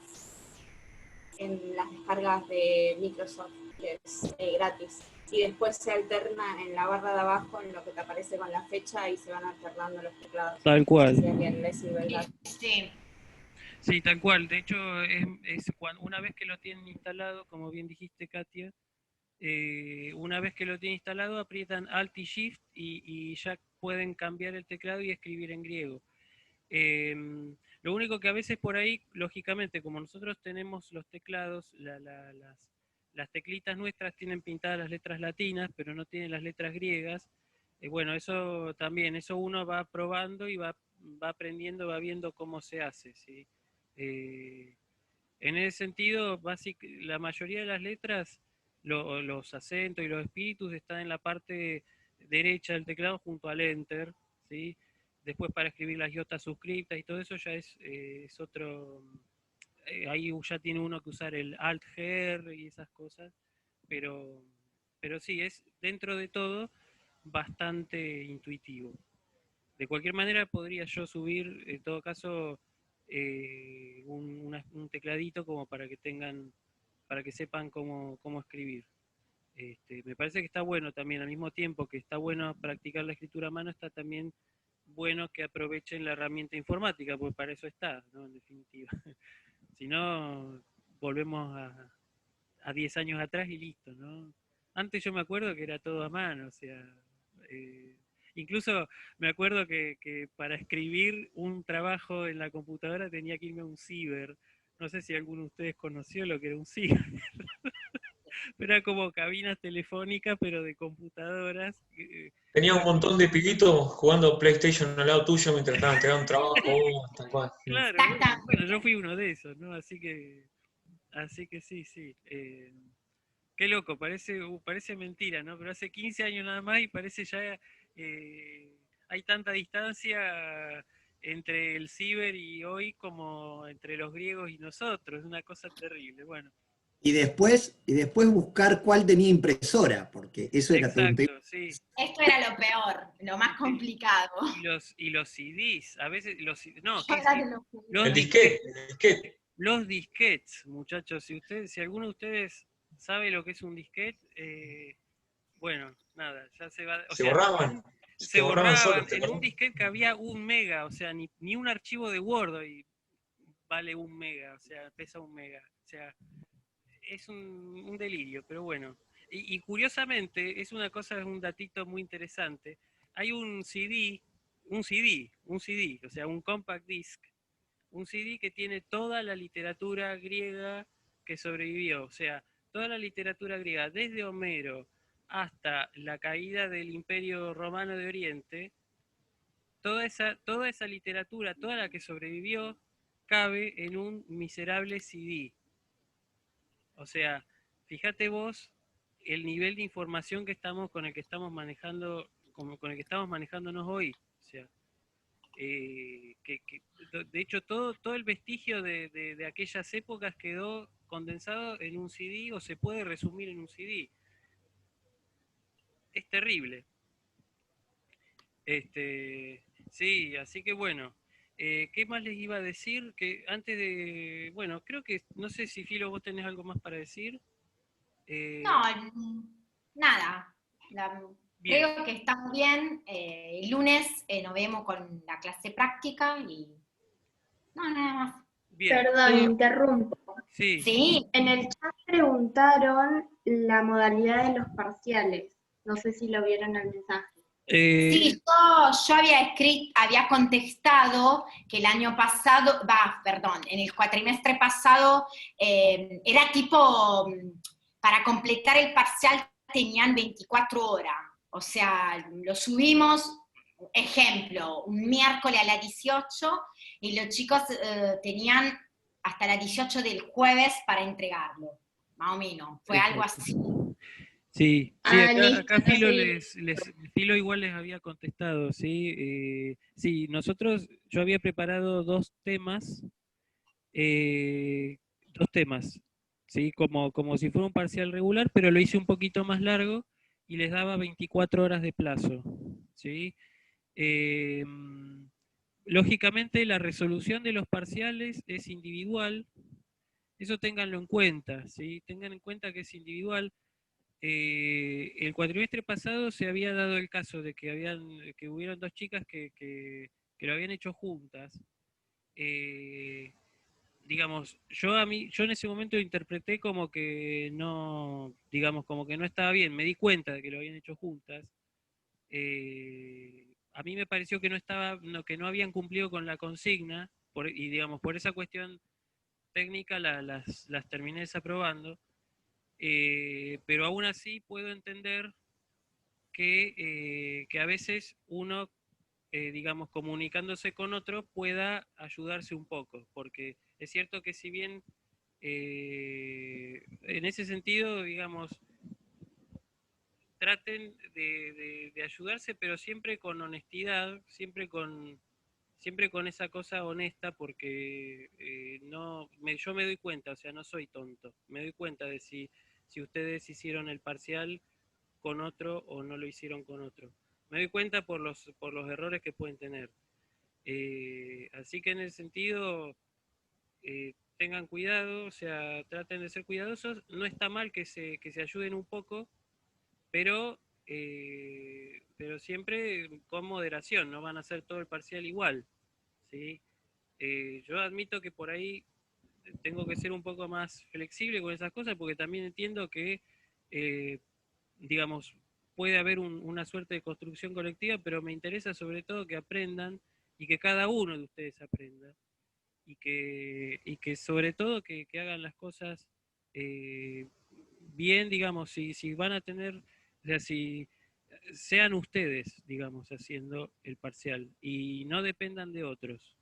descargas de Microsoft, que es gratis. y después se alterna en la barra de abajo en lo que te aparece con la fecha y se van alternando los teclados. Tal cual. No sé si a alguien le sirve el dato. Sí. Sí, tal cual. De hecho, una vez que lo tienen instalado, como bien dijiste, Katia, una vez que lo tienen instalado, aprietan Alt y Shift y ya pueden cambiar el teclado y escribir en griego. Lo único que a veces por ahí, lógicamente, como nosotros tenemos los teclados, las teclitas nuestras tienen pintadas las letras latinas, pero no tienen las letras griegas. Bueno, eso también, eso uno va probando y va aprendiendo, va viendo cómo se hace, ¿sí? En ese sentido, la mayoría de las letras, los acentos y los espíritus están en la parte derecha del teclado junto al Enter, ¿sí? Después para escribir las iotas suscriptas y todo eso ya es otro... ahí ya tiene uno que usar el Alt-GR y esas cosas, pero sí, es dentro de todo bastante intuitivo. De cualquier manera podría yo subir, en todo caso, un tecladito como para que sepan cómo escribir. Me parece que está bueno también, al mismo tiempo que está bueno practicar la escritura a mano, está también bueno que aprovechen la herramienta informática, porque para eso está, ¿no? En definitiva. Si no, volvemos a 10 años atrás y listo, ¿no? Antes yo me acuerdo que era todo a mano, o sea, incluso me acuerdo que para escribir un trabajo en la computadora tenía que irme a un ciber. No sé si alguno de ustedes conoció lo que era un ciber. Era como cabinas telefónicas, pero de computadoras. Tenía un montón de pibitos jugando PlayStation al lado tuyo mientras estaban entregando un trabajo, tal cual. Claro, bueno, yo fui uno de esos, ¿no? Así que sí. Qué loco, parece mentira, ¿no? Pero hace 15 años nada más y parece ya hay tanta distancia entre el ciber y hoy como entre los griegos y nosotros. Es una cosa terrible, bueno. Y después buscar cuál tenía impresora, porque eso era todo un tema. Sí. Esto era lo peor, lo más complicado. Y los CDs, a veces El disquete. Los disquetes, muchachos, si alguno de ustedes sabe lo que es un disquete, bueno, nada, ya se va. Se borraban. Se borraban solos, en un disquete que había 1 mega, o sea, ni un archivo de Word y vale 1 mega, o sea, pesa 1 mega, o sea, es un delirio, pero bueno. Y curiosamente, es un datito muy interesante. Hay un CD, o sea, un compact disc, un CD que tiene toda la literatura griega que sobrevivió, o sea, toda la literatura griega, desde Homero hasta la caída del Imperio Romano de Oriente, toda esa literatura, toda la que sobrevivió, cabe en un miserable CD. O sea, fíjate vos el nivel de información con el que estamos manejando, con el que estamos manejándonos hoy. O sea, de hecho todo el vestigio de aquellas épocas quedó condensado en un CD o se puede resumir en un CD. Es terrible. Sí, así que bueno. ¿Qué más les iba a decir? Que antes de... Bueno, creo que... No sé si, Filo, vos tenés algo más para decir. No, nada. Creo que está muy bien. El lunes nos vemos con la clase práctica y... No, nada más. Bien. Perdón, interrumpo. Sí. En el chat preguntaron la modalidad de los parciales. No sé si lo vieron el mensaje. Sí, yo había contestado que el año pasado, en el cuatrimestre pasado, era tipo, para completar el parcial tenían 24 horas. O sea, lo subimos, ejemplo, un miércoles a las 18 y los chicos tenían hasta las 18 del jueves para entregarlo, más o menos. Fue algo así. Sí, acá Filo, sí. Filo igual les había contestado, ¿sí? Sí, yo había preparado 2 temas, ¿sí? Como si fuera un parcial regular, pero lo hice un poquito más largo y les daba 24 horas de plazo, ¿sí? Lógicamente la resolución de los parciales es individual, eso ténganlo en cuenta, ¿sí? Tengan en cuenta que es individual. el cuatrimestre pasado se había dado el caso de que hubieron dos chicas que lo habían hecho juntas. Digamos, yo en ese momento interpreté como que no, digamos, como que no estaba bien. Me di cuenta de que lo habían hecho juntas. A mí me pareció que que no habían cumplido con la consigna, y digamos, por esa cuestión técnica las terminé desaprobando. Pero aún así puedo entender que a veces uno, digamos, comunicándose con otro, pueda ayudarse un poco, porque es cierto que si bien en ese sentido, digamos, traten de ayudarse, pero siempre con honestidad, siempre con esa cosa honesta, porque yo me doy cuenta, o sea, no soy tonto, me doy cuenta de si ustedes hicieron el parcial con otro o no lo hicieron con otro. Me doy cuenta por los errores que pueden tener. Así que en ese sentido, tengan cuidado, o sea, traten de ser cuidadosos. No está mal que se ayuden un poco, pero siempre con moderación, no van a hacer todo el parcial igual, ¿sí? Yo admito que por ahí tengo que ser un poco más flexible con esas cosas, porque también entiendo que, digamos, puede haber una suerte de construcción colectiva, pero me interesa sobre todo que aprendan y que cada uno de ustedes aprenda, y que sobre todo que hagan las cosas bien, digamos, si van a tener, o sea, si sean ustedes, digamos, haciendo el parcial y no dependan de otros.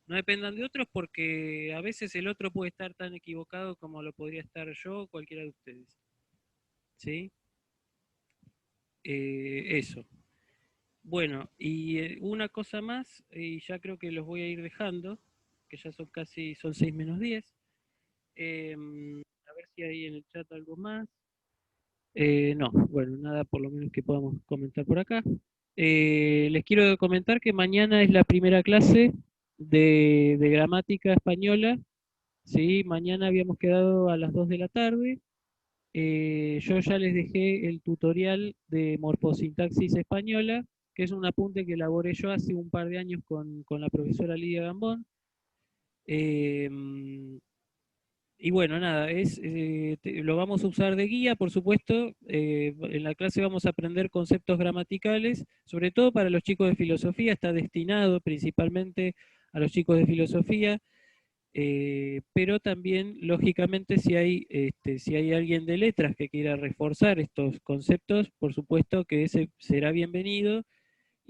No dependan de otros, porque a veces el otro puede estar tan equivocado como lo podría estar yo o cualquiera de ustedes. ¿Sí? Eso. Bueno, y una cosa más, y ya creo que los voy a ir dejando, que ya son 6 menos 10. A ver si hay en el chat algo más. No, bueno, nada por lo menos que podamos comentar por acá. Les quiero comentar que mañana es la primera clase de gramática española. ¿Sí? Mañana habíamos quedado a las 2 de la tarde. Yo ya les dejé el tutorial de morfosintaxis española, que es un apunte que elaboré yo hace un par de años con la profesora Lidia Gambón. Y bueno, nada, lo vamos a usar de guía, por supuesto. En la clase vamos a aprender conceptos gramaticales, sobre todo para los chicos de filosofía, está destinado principalmente a los chicos de filosofía, pero también, lógicamente, si hay alguien de letras que quiera reforzar estos conceptos, por supuesto que ese será bienvenido.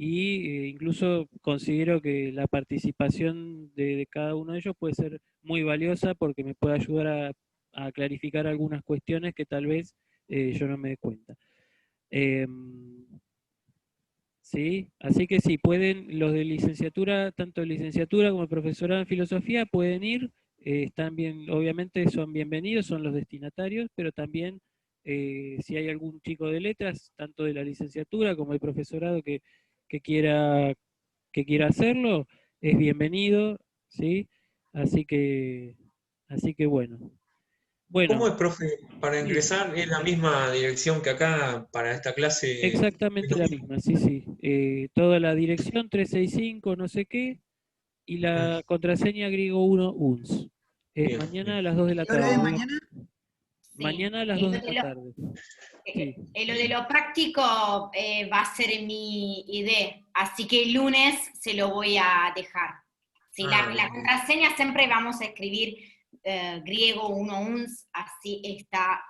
Y incluso considero que la participación de cada uno de ellos puede ser muy valiosa, porque me puede ayudar a clarificar algunas cuestiones que tal vez yo no me dé cuenta. ¿Sí? Así que sí, pueden los de licenciatura, tanto de licenciatura como de profesorado en filosofía, pueden ir, están bien, obviamente son bienvenidos, son los destinatarios, pero también si hay algún chico de letras, tanto de la licenciatura como del profesorado que quiera hacerlo, es bienvenido, ¿sí? Así que bueno. ¿Cómo es, profe? Para Sí. ingresar, ¿es la misma dirección que acá para esta clase? Exactamente la misma, sí, sí. Toda la dirección 365 no sé qué, y la contraseña griego 1 uns. Bien, Mañana a las 2 de la ¿Qué hora es tarde. mañana? Mañana a las 2 de la tarde. Sí. Lo de lo práctico va a ser mi idea, así que el lunes se lo voy a dejar. Sí, la bien. contraseña siempre vamos a escribir griego 1 uns, así está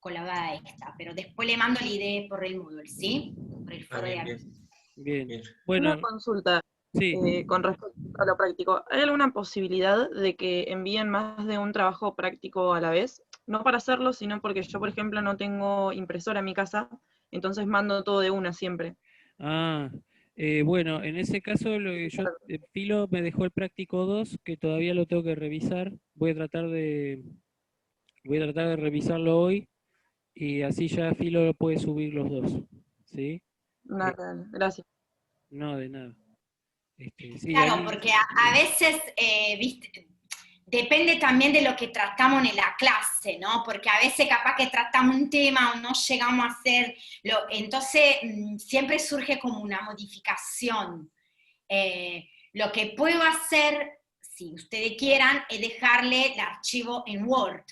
colabada esta, pero después le mando la idea por el Moodle, ¿sí? Por el foro de avisos. Bien. Una Bueno, consulta sí. con respecto a lo práctico. ¿Hay alguna posibilidad de que envíen más de un trabajo práctico a la vez? No para hacerlo, sino porque yo, por ejemplo, no tengo impresora en mi casa, entonces mando todo de una siempre. Bueno, en ese caso, Filo me dejó el práctico 2, que todavía lo tengo que revisar. Voy a tratar de revisarlo hoy, y así ya Filo lo puede subir los dos, ¿sí? Nada, gracias. No, de nada. Sí, Claro, ahí- porque a veces, viste, depende también de lo que tratamos en la clase, ¿no? Porque a veces capaz que tratamos un tema o no llegamos a hacerlo, entonces siempre surge como una modificación. Lo que puedo hacer, si ustedes quieran, es dejarle el archivo en Word,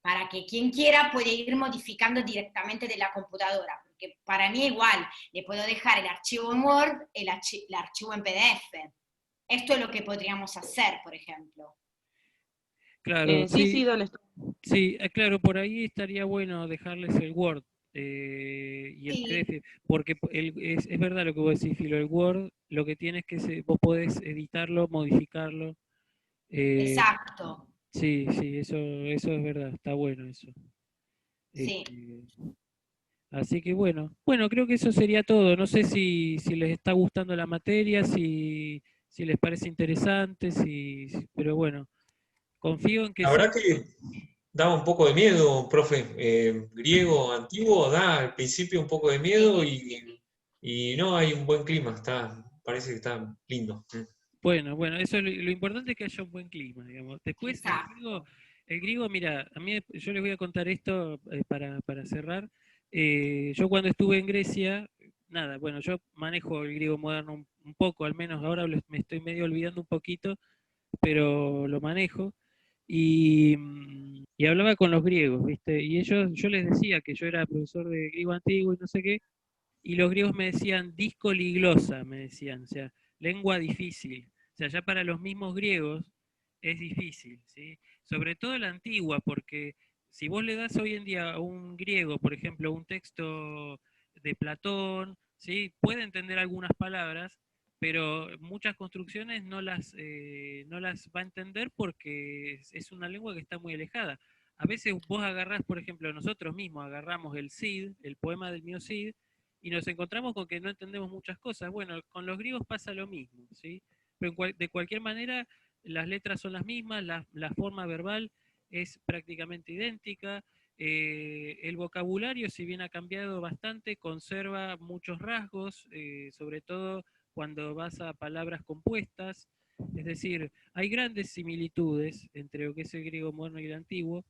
para que quien quiera puede ir modificando directamente de la computadora, porque para mí igual, le puedo dejar el archivo en Word, el archivo en PDF. Esto es lo que podríamos hacer, por ejemplo. Claro, Sí, dale. sí, claro, por ahí estaría bueno dejarles el Word y el Sí. PDF, porque es verdad lo que vos decís, Filo, el Word lo que tiene es que vos podés editarlo, modificarlo. Exacto. Sí, sí, eso es verdad, está bueno eso. Sí. Así que bueno, creo que eso sería todo. No sé si les está gustando la materia, si les parece interesante, pero bueno, confío en que La sea. verdad que daba un poco de miedo, profe. Griego antiguo da al principio un poco de miedo y no hay un buen clima, parece que está lindo. Bueno, eso lo importante es que haya un buen clima, digamos. Después Exacto. el griego, mira, yo les voy a contar esto para cerrar. Yo cuando estuve en Grecia, nada, bueno, yo manejo el griego moderno un poco, al menos ahora me estoy medio olvidando un poquito, pero lo manejo. Y hablaba con los griegos, ¿viste? Y yo les decía que yo era profesor de griego antiguo y no sé qué, y los griegos me decían discoliglosa, me decían, o sea, lengua difícil. O sea, ya para los mismos griegos es difícil, ¿sí? Sobre todo la antigua, porque si vos le das hoy en día a un griego, por ejemplo, un texto de Platón, ¿sí? Puede entender algunas palabras, pero muchas construcciones no las va a entender porque es una lengua que está muy alejada. A veces vos agarrás, por ejemplo, nosotros mismos agarramos el Cid, el poema del mío Cid, y nos encontramos con que no entendemos muchas cosas. Bueno, con los griegos pasa lo mismo, ¿sí? Pero de cualquier manera, las letras son las mismas, la forma verbal es prácticamente idéntica, el vocabulario, si bien ha cambiado bastante, conserva muchos rasgos, sobre todo cuando vas a palabras compuestas, es decir, hay grandes similitudes entre lo que es el griego moderno y el antiguo,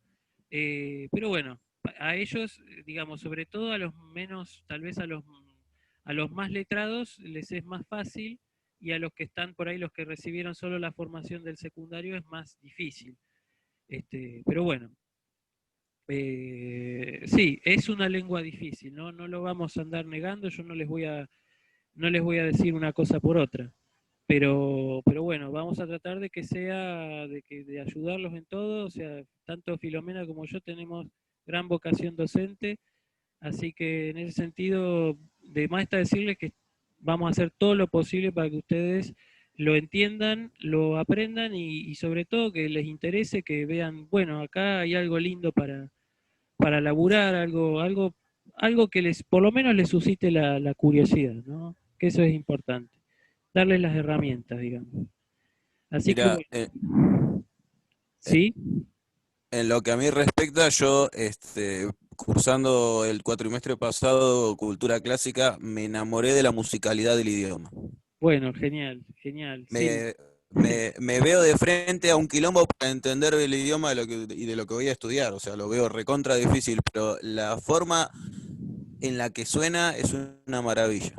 pero bueno, a ellos, digamos, sobre todo a los menos, tal vez a los más letrados les es más fácil y a los que están por ahí, los que recibieron solo la formación del secundario es más difícil. Pero bueno, sí, es una lengua difícil, ¿no? No lo vamos a andar negando, yo no les voy a decir una cosa por otra. Pero bueno, vamos a tratar de que sea, de ayudarlos en todo, o sea, tanto Filomena como yo tenemos gran vocación docente, así que en ese sentido, de más está decirles que vamos a hacer todo lo posible para que ustedes lo entiendan, lo aprendan y sobre todo que les interese, que vean, bueno, acá hay algo lindo para laburar, algo que por lo menos les suscite la curiosidad, ¿no? Que eso es importante. Darles las herramientas, digamos. Así que Mira, bueno. ¿Sí? en lo que a mí respecta, yo, cursando el cuatrimestre pasado Cultura Clásica, me enamoré de la musicalidad del idioma. Bueno, genial, sí. Me veo de frente a un quilombo para entender el idioma y de lo que voy a estudiar, o sea, lo veo recontra difícil, pero la forma en la que suena es una maravilla.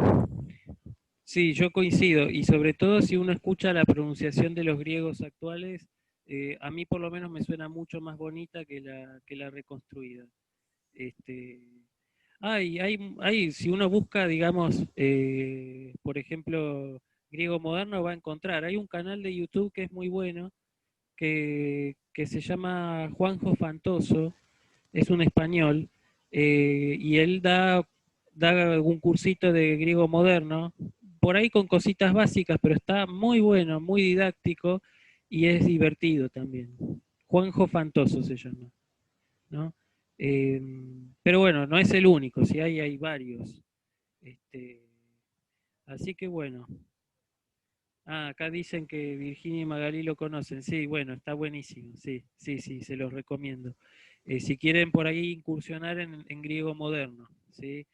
Sí, yo coincido, y sobre todo si uno escucha la pronunciación de los griegos actuales, a mí por lo menos me suena mucho más bonita que la reconstruida. Si uno busca, digamos, por ejemplo, griego moderno, va a encontrar. Hay un canal de YouTube que es muy bueno, que se llama Juanjo Fantoso, es un español, y él da algún cursito de griego moderno, por ahí con cositas básicas, pero está muy bueno, muy didáctico y es divertido también. Juanjo Fantoso se llama, ¿no? Pero bueno, no es el único, si hay varios. Así que bueno. Acá dicen que Virginia y Magalí lo conocen. Sí, bueno, está buenísimo. Sí, se los recomiendo. Si quieren por ahí incursionar en griego moderno, ¿sí?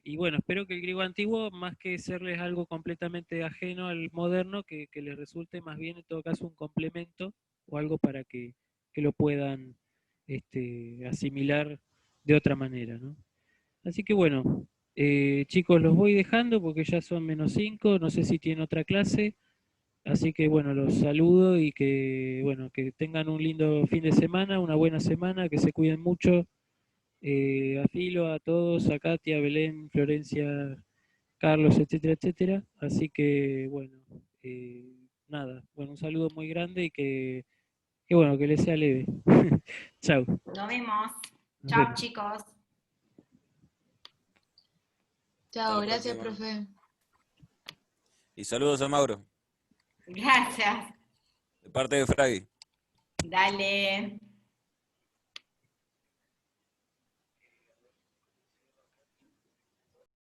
Y bueno, espero que el griego antiguo, más que serles algo completamente ajeno al moderno, que les resulte más bien en todo caso un complemento o algo para que lo puedan asimilar de otra manera, ¿no? Así que bueno, chicos, los voy dejando porque ya son -5, no sé si tienen otra clase, así que bueno, los saludo y que, bueno, que tengan un lindo fin de semana, una buena semana, que se cuiden mucho, a Filo, a todos, a Katia, Belén, Florencia, Carlos, etcétera, etcétera. Así que bueno, nada, bueno, un saludo muy grande y que bueno, que les sea leve. Chau. Nos vemos. Nos Chao, vemos. chicos. Chao, Hasta la gracias, próxima. profe. Y saludos a Mauro, Gracias. de parte de Fraggy. Dale.